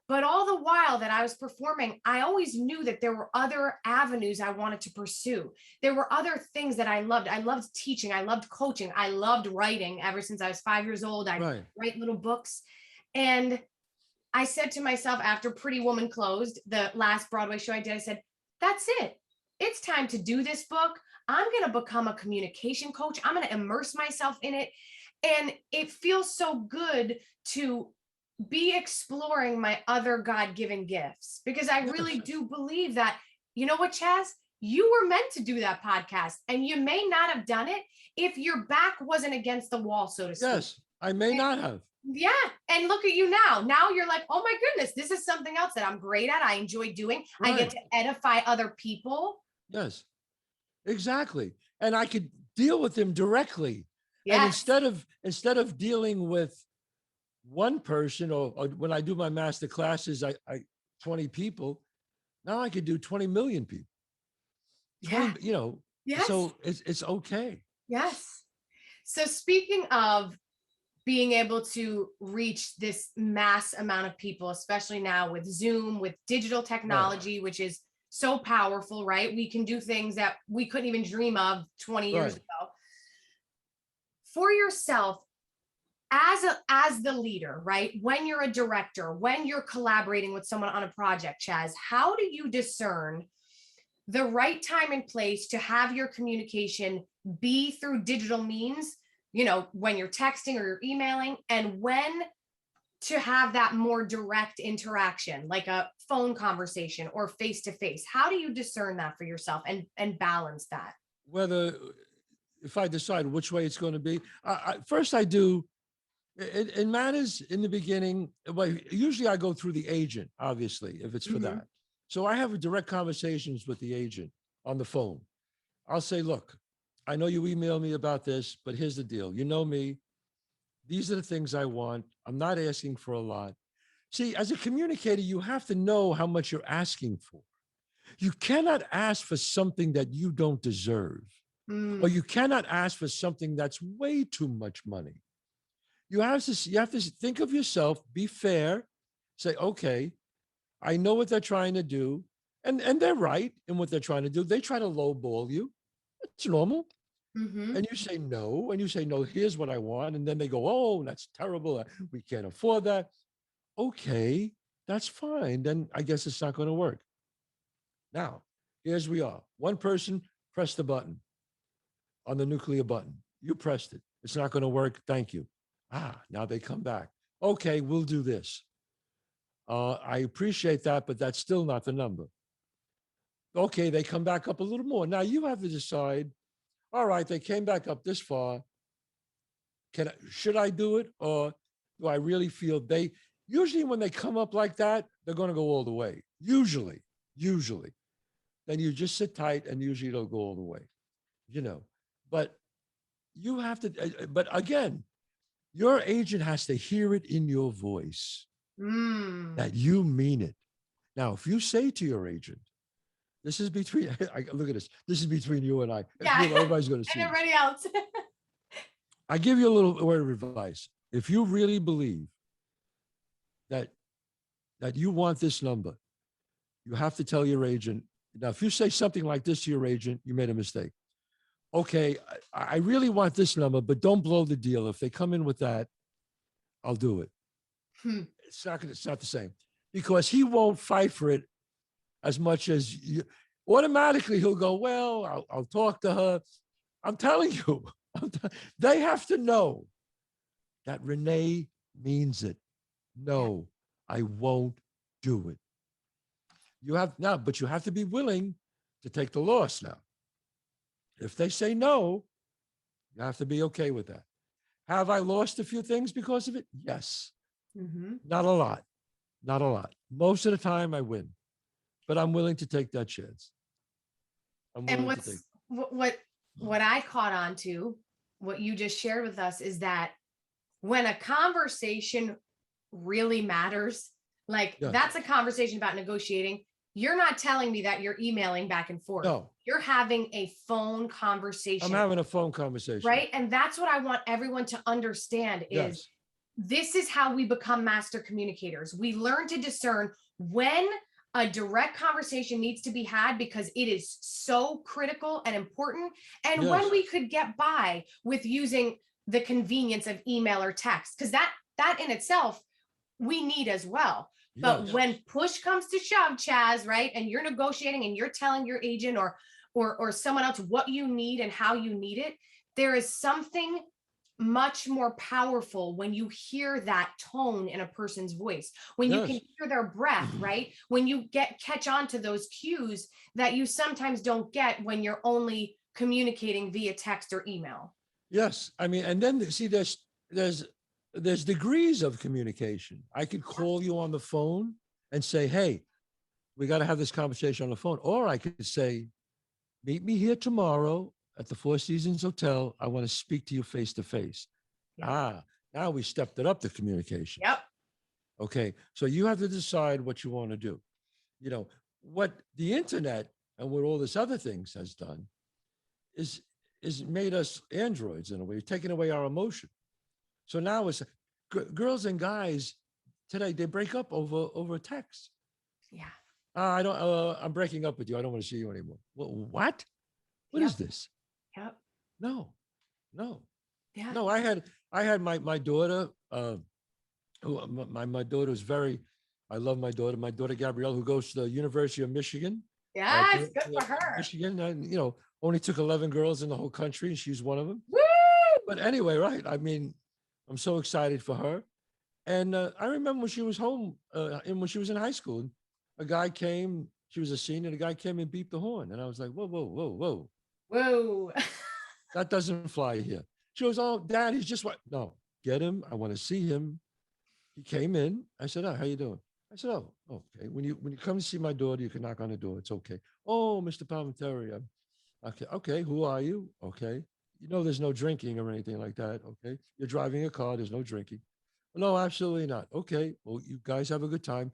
But all the while that I was performing, I always knew that there were other avenues I wanted to pursue. There were other things that I loved. I loved teaching. I loved coaching. I loved writing ever since I was 5 years old. I'd Right. write little books. And I said to myself after Pretty Woman closed, the last Broadway show I did, I said, that's it. It's time to do this book. I'm going to become a communication coach. I'm going to immerse myself in it. And it feels so good to be exploring my other God-given gifts because I really Yes. do believe that, you know what, Chaz? You were meant to do that podcast and you may not have done it if your back wasn't against the wall, so to speak. Yes. I may And not have. yeah. And look at you now. Now you're like, oh my goodness, this is something else that I'm great at. I enjoy doing. I get Right. to edify other people. Yes. Exactly. And I could deal with him directly. And Yes. instead of dealing with one person, or when I do my master classes, I 20 people. Now I could do 20 million people. Yeah. 20, Yes. so it's okay. Yes. So speaking of being able to reach this mass amount of people, especially now with Zoom, with digital Right. technology, which is so powerful, right? We can do things that we couldn't even dream of 20 years Right. ago. For yourself, as the leader, right? When you're a director, when you're collaborating with someone on a project, Chaz, how do you discern the right time and place to have your communication be through digital means, when you're texting or you're emailing, and when to have that more direct interaction, like a phone conversation or face to face? How do you discern that for yourself and balance that? Whether if I decide which way it's going to be, first I do. It matters in the beginning. Well, usually I go through the agent, obviously, if it's for Mhm. that. So I have direct conversations with the agent on the phone. I'll say, "Look, I know you emailed me about this, but here's the deal. You know me. These are the things I want. I'm not asking for a lot." See, as a communicator, you have to know how much you're asking for. You cannot ask for something that you don't deserve. or you cannot ask for something that's way too much money. You have to think of yourself, be fair, say, okay, I know what they're trying to do. And they're right in what they're trying to do. They try to lowball you. It's normal. Mm-hmm. And you say no, and you say, no, here's what I want. And then they go, oh, that's terrible. We can't afford that. Okay, that's fine. Then I guess it's not going to work. Now, here's we are. One person pressed the button on the nuclear button. You pressed it. It's not going to work. Thank you. Ah, now they come back. Okay, we'll do this. I appreciate that, but that's still not the number. Okay, they come back up a little more. Now you have to decide, all right, they came back up this far. Should I do it? Or do I really feel usually when they come up like that, they're going to go all the way. Usually. Then you just sit tight and usually they'll go all the way, but you have to, but again, your agent has to hear it in your voice that you mean it. Now, if you say to your agent, this is between, look at this. This is between you and I. Yeah. Everybody's going to see. And everybody else. I give you a little word of advice. If you really believe that you want this number, you have to tell your agent. Now, if you say something like this to your agent, you made a mistake. Okay, I really want this number, but don't blow the deal. If they come in with that, I'll do it. It's not the same, because he won't fight for it as much as you. Automatically, he'll go, well, I'll talk to her. I'm telling you, they have to know that Renee means it. No, I won't do it. But you have to be willing to take the loss now. If they say no, you have to be okay with that. Have I lost a few things because of it? Yes. Not a lot. Most of the time I win, but I'm willing to take that chance. And what I caught on to, what you just shared with us, is that when a conversation really matters, that's a conversation about negotiating. You're not telling me that you're emailing back and forth. No. You're having a phone conversation. I'm having a phone conversation. Right. And that's what I want everyone to understand is this is how we become master communicators. We learn to discern when a direct conversation needs to be had because it is so critical and important. And when we could get by with using the convenience of email or text, because that in itself, we need as well. But when push comes to shove, Chazz, right, and you're negotiating and you're telling your agent or someone else what you need and how you need it, there is something much more powerful when you hear that tone in a person's voice, when you can hear their breath, right? When you catch on to those cues that you sometimes don't get when you're only communicating via text or email. Yes. I mean, and then see, there's degrees of communication. I could call you on the phone and say, hey, we got to have this conversation on the phone. Or I could say, meet me here tomorrow at the Four Seasons Hotel. I want to speak to you face to face. Now we stepped it up, the communication. Yep. Okay. So you have to decide what you want to do. What the internet and what all this other things has done is made us androids in a way, taking away our emotion. So now it's girls and guys today, they break up over text. Yeah. I'm breaking up with you. I don't want to see you anymore. Well, what? What is this? Yep. No. Yeah. No, I had my daughter, my daughter's I love my daughter Gabrielle, who goes to the University of Michigan. Yes, good for her. Michigan, and only took 11 girls in the whole country, and she's one of them. Woo! But anyway, right. I mean, I'm so excited for her. And I remember when she was home and when she was in high school, a guy came, she was a senior, the guy came and beeped the horn. And I was like, whoa. That doesn't fly here. She goes, oh, Dad, he's just what? No, get him. I want to see him. He came in. I said, oh, how you doing? I said, oh, okay. When you come to see my daughter, you can knock on the door. It's okay. Oh, Mr. Palminteri. Okay. Who are you? Okay. There's no drinking or anything like that. Okay. You're driving a car. There's no drinking. No, absolutely not. Okay. Well, you guys have a good time.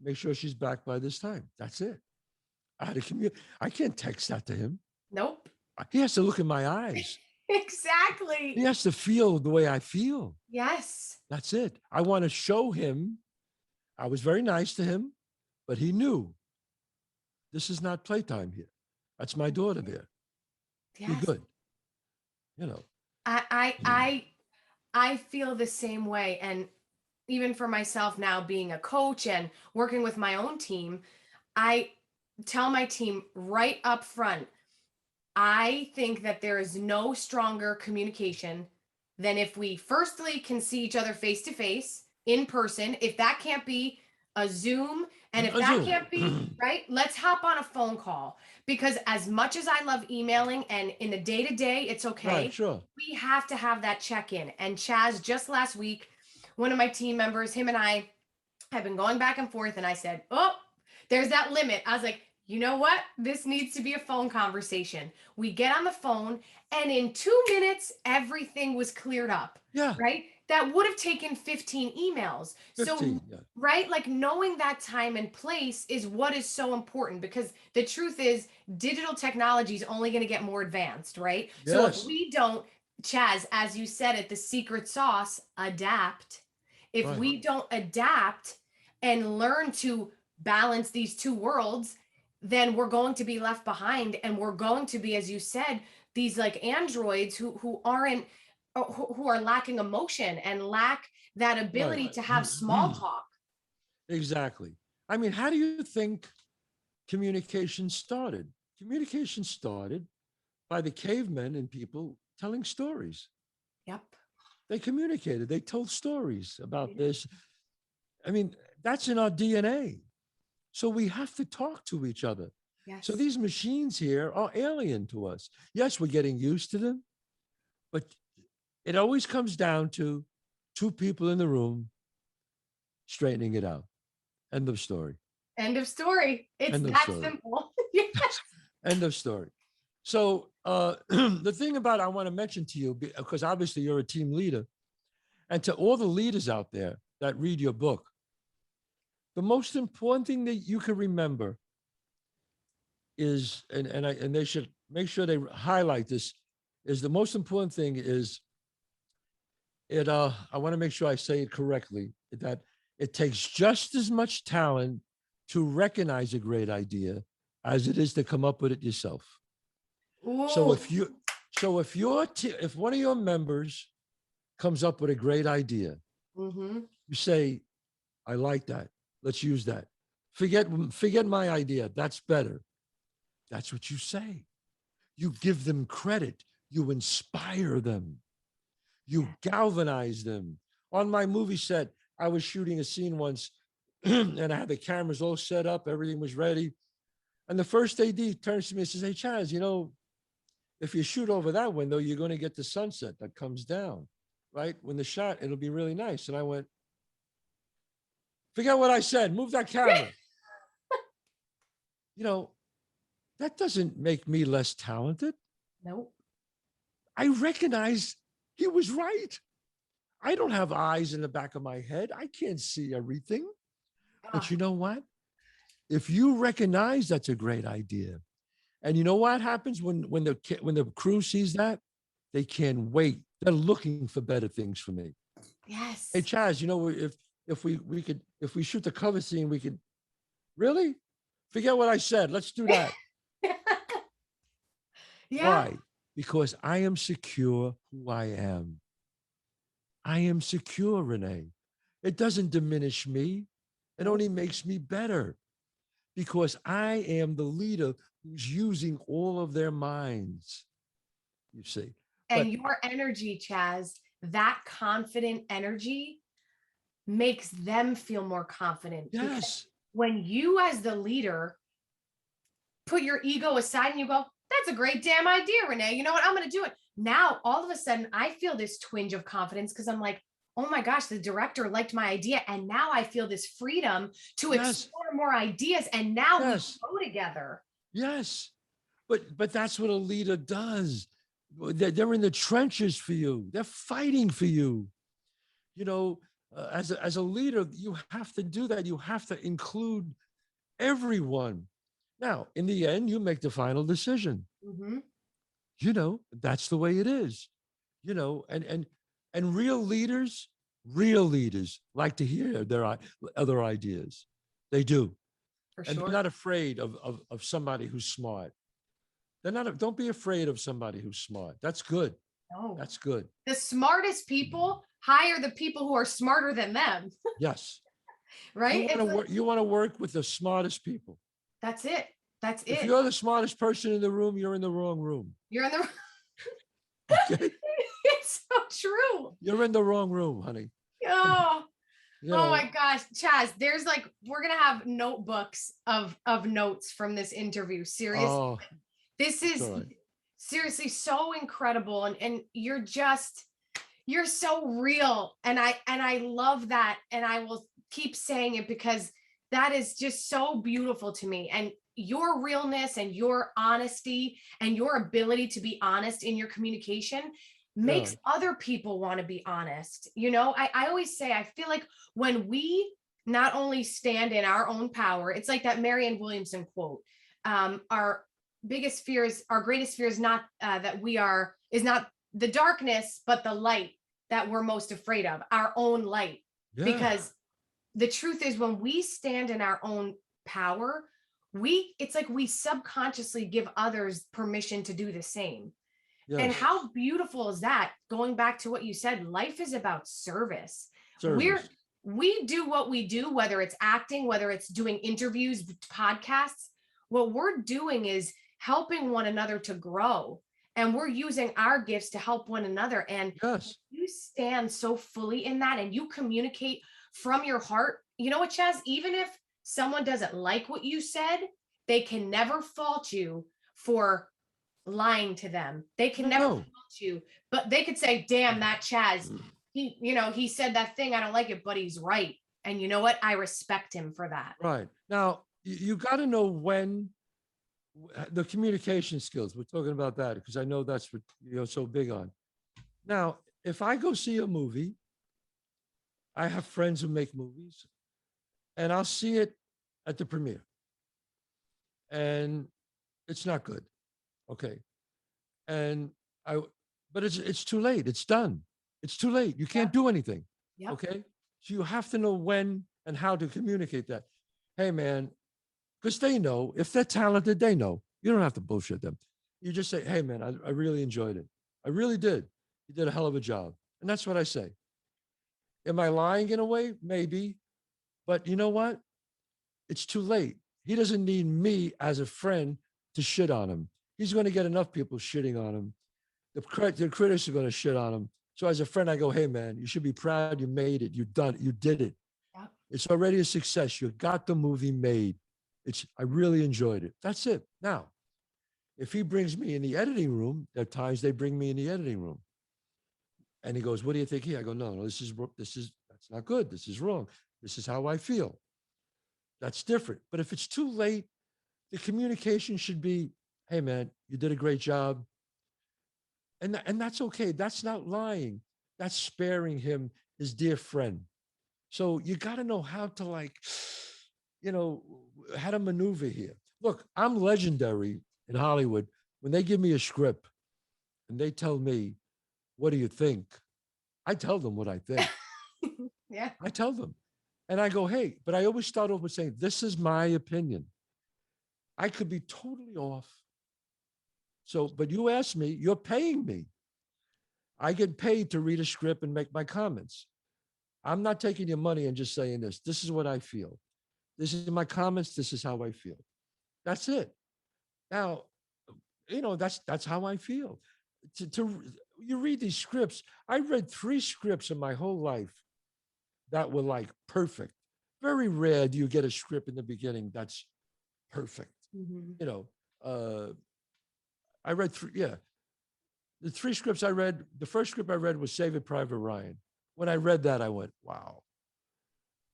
Make sure she's back by this time. That's it. I can't text that to him. Nope. He has to look in my eyes. He Exactly. has to feel the way I feel. Yes. That's it. I want to show him. I was very nice to him, but he knew this is not playtime here. That's my daughter there. Be Yes. good. You know. I feel the same way. And even for myself now being a coach and working with my own team, I tell my team right up front, I think that there is no stronger communication than if we firstly can see each other face to face in person. If that can't be a Zoom, and if A that Zoom. can't be, right, let's hop on a phone call. Because as much as I love emailing and in the day to day, it's okay. Right, sure. We have to have that check in. And Chazz, just last week, one of my team members, him and I have been going back and forth, and I said, oh, there's that limit. I was like, you know what? This needs to be a phone conversation. We get on the phone, and in 2 minutes, everything was cleared up. Yeah. Right? That would have taken 15 emails. 15, So, yeah. right? Like knowing that time and place is what is so important, because the truth is digital technology is only going to get more advanced, right? So if Yes. we don't, Chazz, as you said it, the secret sauce, adapt. If Right. we don't adapt and learn to balance these two worlds, then we're going to be left behind, and we're going to be, as you said, these like androids who aren't, who are lacking emotion and lack that ability Right. to have small talk. Exactly. I mean, how do you think communication started? Communication started by the cavemen and people telling stories. Yep. They communicated, they told stories about this. I mean, that's in our DNA. So we have to talk to each other. Yes. So these machines here are alien to us. Yes, we're getting used to them, but it always comes down to two people in the room straightening it out. End of story. End of story. It's End of that story. simple. Yes. End of story. So the thing about I want to mention to you, because obviously you're a team leader, and to all the leaders out there that read your book, the most important thing that you can remember is, and they should make sure they highlight this, is the most important thing is it. I want to make sure I say it correctly, that it takes just as much talent to recognize a great idea as it is to come up with it yourself. Ooh. So if one of your members comes up with a great idea, you say, I like that. Let's use that. Forget my idea. That's better. That's what you say. You give them credit. You inspire them. You galvanize them. On my movie set, I was shooting a scene once and I had the cameras all set up. Everything was ready. And the first AD turns to me and says, hey, Chazz, you know, if you shoot over that window, you're going to get the sunset that comes down, right? When the shot, it'll be really nice. And I went, forget what I said. Move that camera. You know, that doesn't make me less talented. Nope. I recognize he was right. I don't have eyes in the back of my head. I can't see everything. But you know what? If you recognize that's a great idea, and you know what happens when the crew sees that, they can't wait. They're looking for better things for me. Yes. Hey, Chazz, you know, if we shoot the cover scene, we could really forget what I said. Let's do that. Yeah. Why? Because I am secure who I am. I am secure, Renee. It doesn't diminish me. It only makes me better because I am the leader who's using all of their minds, you see. And your energy, Chazz, that confident energy makes them feel more confident. Yes. When you as the leader put your ego aside and you go, that's a great damn idea, Renee. You know what? I'm going to do it. Now, all of a sudden, I feel this twinge of confidence because I'm like, oh my gosh, the director liked my idea. And now I feel this freedom to explore more ideas. And now we go together. Yes. But that's what a leader does. They're in the trenches for you. They're fighting for you. You know, as a leader, you have to do that. You have to include everyone. Now, in the end, you make the final decision. That's the way it is. And real leaders like to hear other ideas. They do. For And they're sure. not afraid of somebody who's smart. Don't be afraid of somebody who's smart. That's good. No. That's good. The smartest people hire the people who are smarter than them, Yes. right? It's like, You want to work with the smartest people. that's it. That's If it. you're the smartest person in the room, you're in the wrong room. You're in the Okay? it's so true. You're in the wrong room, honey. Oh, You oh know, my gosh, Chazz, there's like we're gonna have notebooks of notes from this interview. Seriously. oh, This it's is all right. seriously so incredible. And you're so real. And I love that. And I will keep saying it because that is just so beautiful to me. And your realness and your honesty and your ability to be honest in your communication Yeah. makes other people want to be honest. I always say, I feel like when we not only stand in our own power, it's like that Marianne Williamson quote. Our greatest fear is not is not the darkness, but the light that we're most afraid of, our own light. Yeah. Because the truth is, when we stand in our own power, it's like we subconsciously give others permission to do the same. Yes. And how beautiful is that? Going back to what you said, life is about service. Service. We do what we do, whether it's acting, whether it's doing interviews, podcasts. What we're doing is helping one another to grow. And we're using our gifts to help one another. And Yes. you stand so fully in that and you communicate from your heart. You know what, Chazz? Even if someone doesn't like what you said, they can never fault you for lying to them. They can never fault you, but they could say, damn, that Chazz, he said that thing. I don't like it, but he's right. And you know what? I respect him for that. Right. Now, you got to know when the communication skills, we're talking about that because I know that's what you're so big on. Now, if I go see a movie, I have friends who make movies, and I'll see it at the premiere. And it's not good. Okay. And but it's too late. It's done. It's too late. You can't do anything. Yep. Okay. So you have to know when and how to communicate that. Hey, man, because they know if they're talented, they know. You don't have to bullshit them. You just say, hey, man, I really enjoyed it. I really did. You did a hell of a job. And that's what I say. Am I lying in a way? Maybe. But you know what? It's too late. He doesn't need me as a friend to shit on him. He's going to get enough people shitting on him. The critics are going to shit on him. So as a friend, I go, hey, man, you should be proud you made it. You done it. You did it. Yep. It's already a success. You got the movie made. I really enjoyed it. That's it. Now, if he brings me in the editing room, there are times they bring me in the editing room. And he goes, what do you think here? I go, no, that's not good. This is wrong. This is how I feel. That's different. But if it's too late, the communication should be, hey, man, you did a great job. And that's okay. That's not lying. That's sparing him, his dear friend. So you got to know how to how to maneuver here. Look, I'm legendary in Hollywood. When they give me a script and they tell me, what do you think? I tell them what I think. Yeah. I tell them. And I go, hey, but I always start off with saying, this is my opinion. I could be totally off. So, but you asked me, you're paying me. I get paid to read a script and make my comments. I'm not taking your money and just saying this. This is what I feel. This is my comments. This is how I feel. That's it. Now, that's how I feel. You read these scripts. I read 3 scripts in my whole life that were like perfect. Very rare do you get a script in the beginning that's perfect. Mm-hmm. I read 3. Yeah, the 3 scripts I read. The first script I read was Saving Private Ryan. When I read that, I went, wow.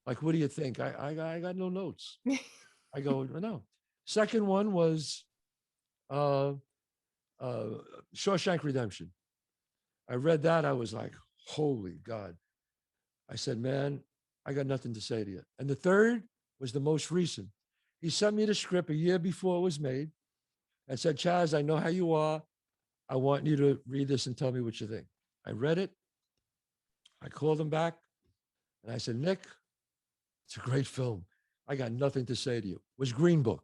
Like, what do you think? I got no notes. I go, no. Second one was Shawshank Redemption. I read that. I was like, holy God. I said, man, I got nothing to say to you. And the third was the most recent. He sent me the script a year before it was made and said, Chazz, I know how you are. I want you to read this and tell me what you think. I read it. I called him back and I said, Nick, it's a great film. I got nothing to say to you. It was Green Book.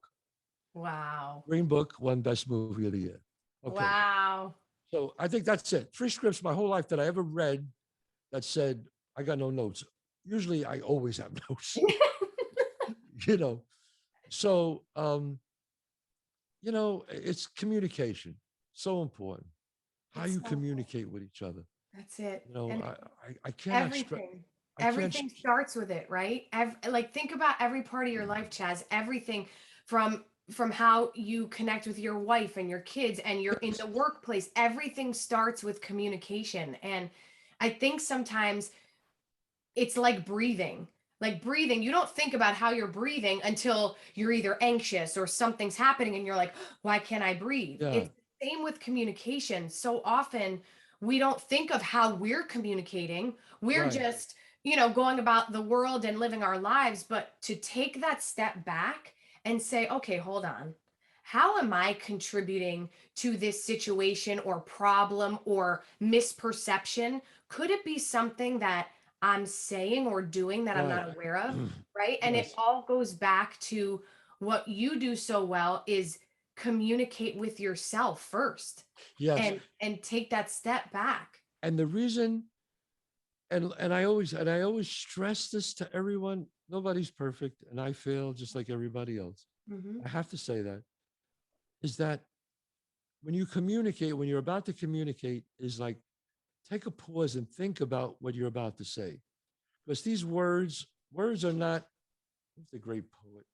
Wow. Green Book won Best Movie of the Year. Okay. Wow. So I think that's it. 3 scripts my whole life that I ever read that said, I got no notes. Usually I always have notes, you know. So, it's communication. So important. How It's you so cool. communicate with each other. That's it. You know, And I cannot everything, I can't everything starts with it, right? Like think about every part of your life, Chaz. Everything from how you connect with your wife and your kids and you're in yes. the workplace. Everything starts with communication. And I think sometimes it's like breathing. Like breathing, you don't think about how you're breathing until you're either anxious or something's happening and you're like, why can't I breathe? Yeah, It's the same with communication. So often we don't think of how we're communicating. We're right. just, going about the world and living our lives. But to take that step back and say, okay, hold on. How am I contributing to this situation or problem or misperception? Could it be something that I'm saying or doing that I'm Right. not aware of, right? And it Yes. all goes back to what you do so well is communicate with yourself first Yes. and take that step back. And the reason and I always stress this to everyone, nobody's perfect and I fail just like everybody else. Hmm. I have to say that is that when you communicate, when you're about to communicate, is like take a pause and think about what you're about to say. Because these words are not, who's the great poet?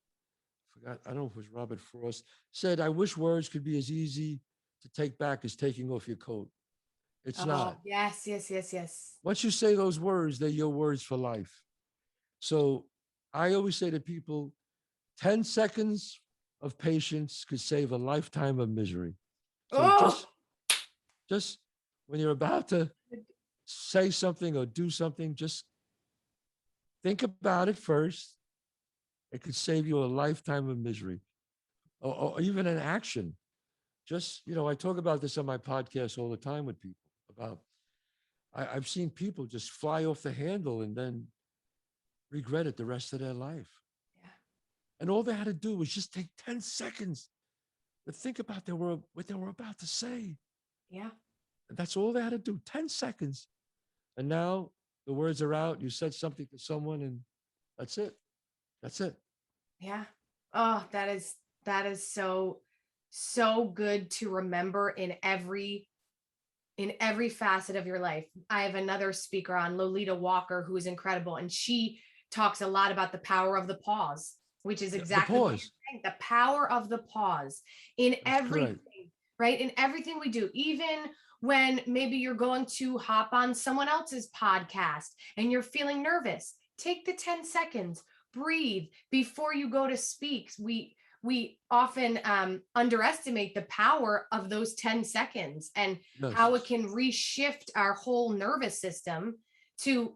Forgot, I don't know if it was Robert Frost, said, I wish words could be as easy to take back as taking off your coat. It's Oh, not. yes, yes, yes, yes. Once you say those words, they're your words for life. So I always say to people, 10 seconds of patience could save a lifetime of misery. So Oh, just when you're about to say something or do something, just think about it first. It could save you a lifetime of misery or even an action. Just, I talk about this on my podcast all the time with people about I've seen people just fly off the handle and then regret it the rest of their life. yeah, And all they had to do was just take 10 seconds to think about what they were about to say. yeah, And that's all they had to do, 10 seconds. And now the words are out. You said something to someone and that's it. That's it. yeah. Oh, that is so good to remember in every facet of your life. I have another speaker on, Lolita Walker, who is incredible. And she talks a lot about the power of the pause, which is The exactly what you're pause. saying. The power of the pause in That's correct. everything, right? In everything we do, even when maybe you're going to hop on someone else's podcast and you're feeling nervous, take the 10 seconds, breathe before you go to speak. We often underestimate the power of those 10 seconds and Yes. how it can reshift our whole nervous system to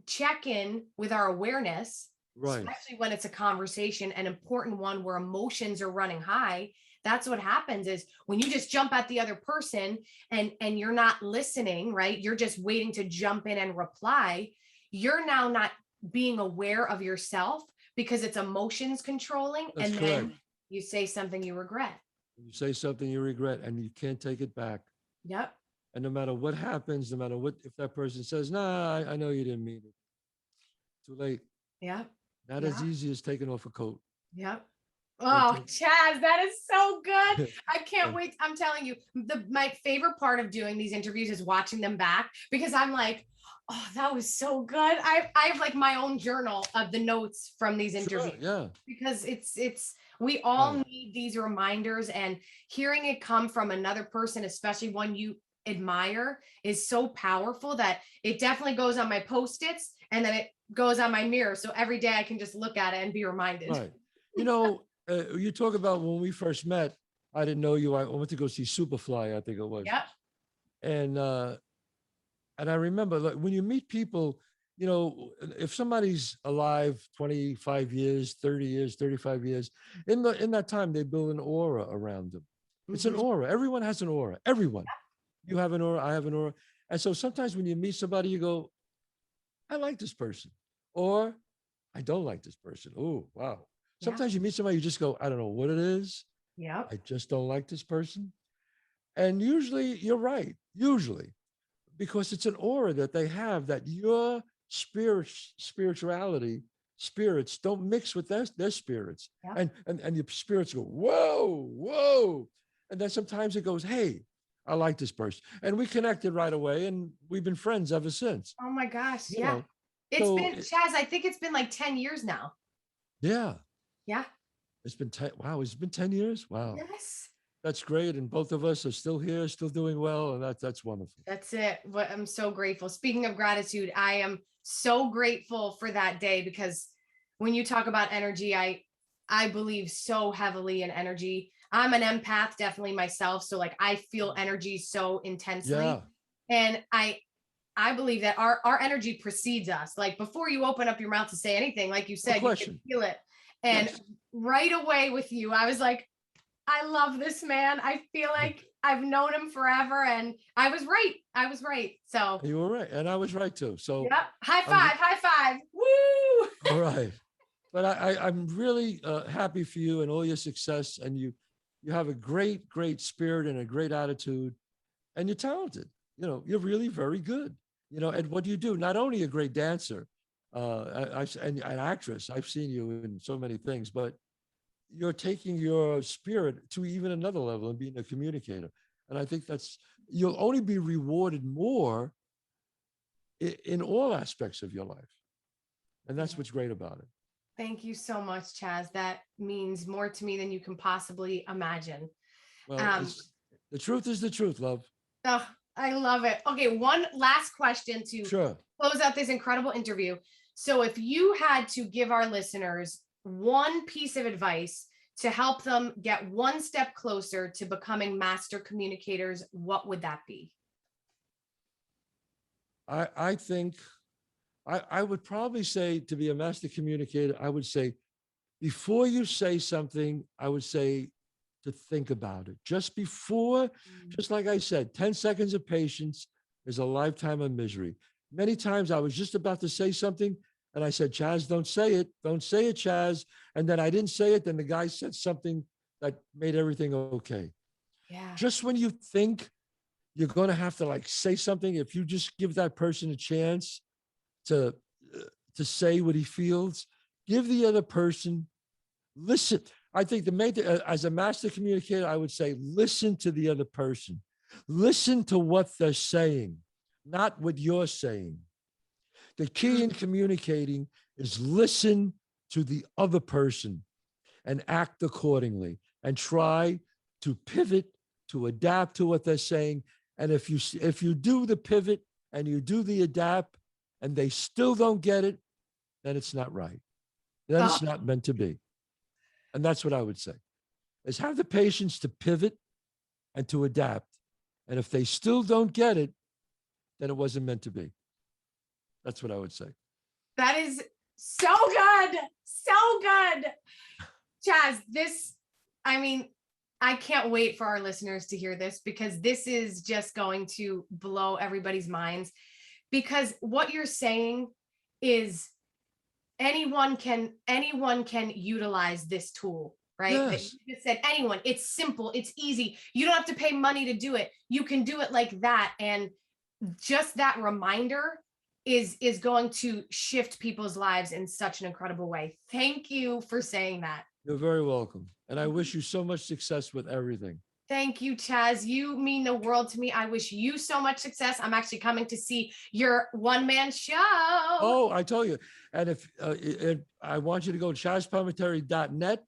check in with our awareness, Right. especially when it's a conversation, an important one where emotions are running high. That's what happens is when you just jump at the other person and you're not listening, right? You're just waiting to jump in and reply. You're now not being aware of yourself because it's emotions controlling, That's and correct. then you say something you regret. You say something you regret and you can't take it back. Yep. And no matter what happens, no matter what, if that person says, nah, I know you didn't mean it. Too late. Yep. Not as Yep. easy as taking off a coat. Yep. Can't Oh, take Chaz, that is so good. it. I can't wait. I'm telling you, my favorite part of doing these interviews is watching them back because I'm like, oh, that was so good. I have like my own journal of the notes from these Sure. interviews Yeah. because it's we all Right. need these reminders, and hearing it come from another person, especially one you admire, is so powerful that it definitely goes on my post-its and then it goes on my mirror. So every day I can just look at it and be reminded. Right. You talk about when we first met, I didn't know you. I went to go see Superfly, I think it was. Yep. And and I remember like when you meet people, if somebody's alive 25 years, 30 years, 35 years, in that time they build an aura around them. It's an aura. Everyone has an aura. Everyone. You have an aura. I have an aura. And so sometimes when you meet somebody, you go, I like this person, or I don't like this person. Oh, wow. Yeah. Sometimes you meet somebody, you just go, I don't know what it is. Yep. I just don't like this person. And usually you're right. Usually, because it's an aura that they have that your spirituality, spirits don't mix with their spirits. Yep. And your spirits go, whoa, whoa. And then sometimes it goes, hey, I like this person. And we connected right away and we've been friends ever since. Oh my gosh. You Yeah. know, It's so been, Chazz, I think it's been like 10 years now. yeah. Yeah. It's been 10. Wow. It's been 10 years. Wow. Yes. That's great. And both of us are still here, still doing well. And that's wonderful. That's it. What I'm so grateful. Speaking of gratitude, I am so grateful for that day, because when you talk about energy, I believe so heavily in energy. I'm an empath, definitely myself. So like I feel energy so intensely. Yeah. And I believe that our energy precedes us. Like before you open up your mouth to say anything, like you said, you can feel it. And Yes. right away with you, I was like, I love this man. I feel like I've known him forever. And I was right. I was right. So You were right. And I was right too. So yep. High five, high five. Woo! all right. But I'm really happy for you and all your success. And you have a great, great spirit and a great attitude. And you're talented. You know, you're really very good. You know, and what you do, not only a great dancer and an actress, I've seen you in so many things, but you're taking your spirit to even another level and being a communicator. And I think you'll only be rewarded more in all aspects of your life. And that's what's great about it. Thank you so much, Chazz. That means more to me than you can possibly imagine. Well, the truth is the truth, love. Oh, I love it. Okay, one last question to Sure. close out this incredible interview. So if you had to give our listeners one piece of advice to help them get one step closer to becoming master communicators, what would that be? I think I would probably say, to be a master communicator, I would say, before you say something, I would say to think about it. Just before, just like I said, 10 seconds of patience is a lifetime of misery. Many times I was just about to say something and I said, Chazz, don't say it. Don't say it, Chazz. And then I didn't say it. Then the guy said something that made everything okay. Yeah. Just when you think you're going to have to like say something, if you just give that person a chance to say what he feels, give the other person, listen. I think the main thing, as a master communicator, I would say, listen to the other person. Listen to what they're saying, not what you're saying. The key in communicating is listen to the other person and act accordingly and try to pivot, to adapt to what they're saying. And if you do the pivot and you do the adapt and they still don't get it, then it's not right. Then it's not meant to be. And that's what I would say, is have the patience to pivot and to adapt. And if they still don't get it, then it wasn't meant to be. That's what I would say. That is so good. So good. Chazz, I can't wait for our listeners to hear this, because this is just going to blow everybody's minds, because what you're saying is anyone can utilize this tool, right? Yes. That you just said, anyone. It's simple, it's easy. You don't have to pay money to do it. You can do it like that. And just that reminder is going to shift people's lives in such an incredible way. Thank you for saying that. You're very welcome. And I wish you so much success with everything. Thank you, Chazz. You mean the world to me. I wish you so much success. I'm actually coming to see your one-man show. Oh, I told you. And if I want you to go to chazzpalminteri.net.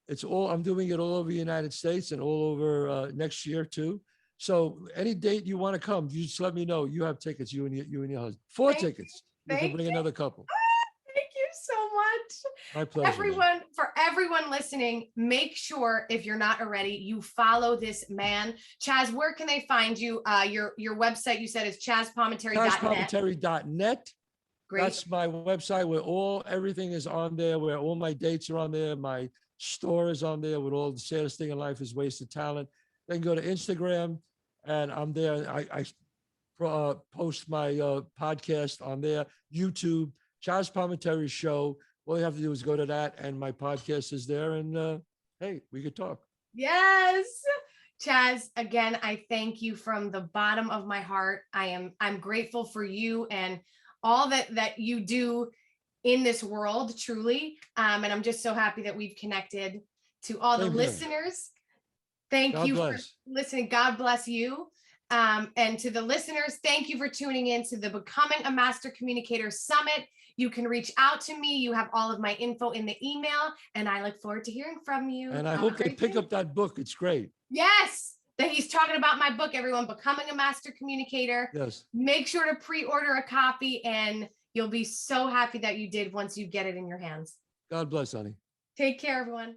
I'm doing it all over the United States and all over next year too. So any date you want to come, you just let me know. You have tickets, you and your husband. 4 tickets. You can bring another couple. Thank you so much. My pleasure. For everyone listening, make sure, if you're not already, you follow this man. Chazz, where can they find you? Your website, you said, is chazzpalminteri.net. Chazzpalminteri.net. Great. That's my website where everything is on there, where all my dates are on there. My store is on there with all the saddest thing in life is wasted talent. they can go to Instagram, and I'm there. I post my podcast on there, YouTube, Chazz Palminteri Show. All you have to do is go to that, and my podcast is there. And hey, we could talk. Yes. Chazz, again, I thank you from the bottom of my heart. I'm grateful for you and all that you do in this world, truly. And I'm just so happy that we've connected. To all the Same here. listeners, thank God you for bless. listening. God bless you. And to the listeners, thank you for tuning in to the Becoming a Master Communicator Summit. You can reach out to me. You have all of my info in the email, and I look forward to hearing from you. And I Have a hope they great pick day. up that book. It's great. Yes, that he's talking about my book, everyone, Becoming a Master Communicator. Yes. Make sure to pre-order a copy, and you'll be so happy that you did once you get it in your hands. God bless, honey. Take care, everyone.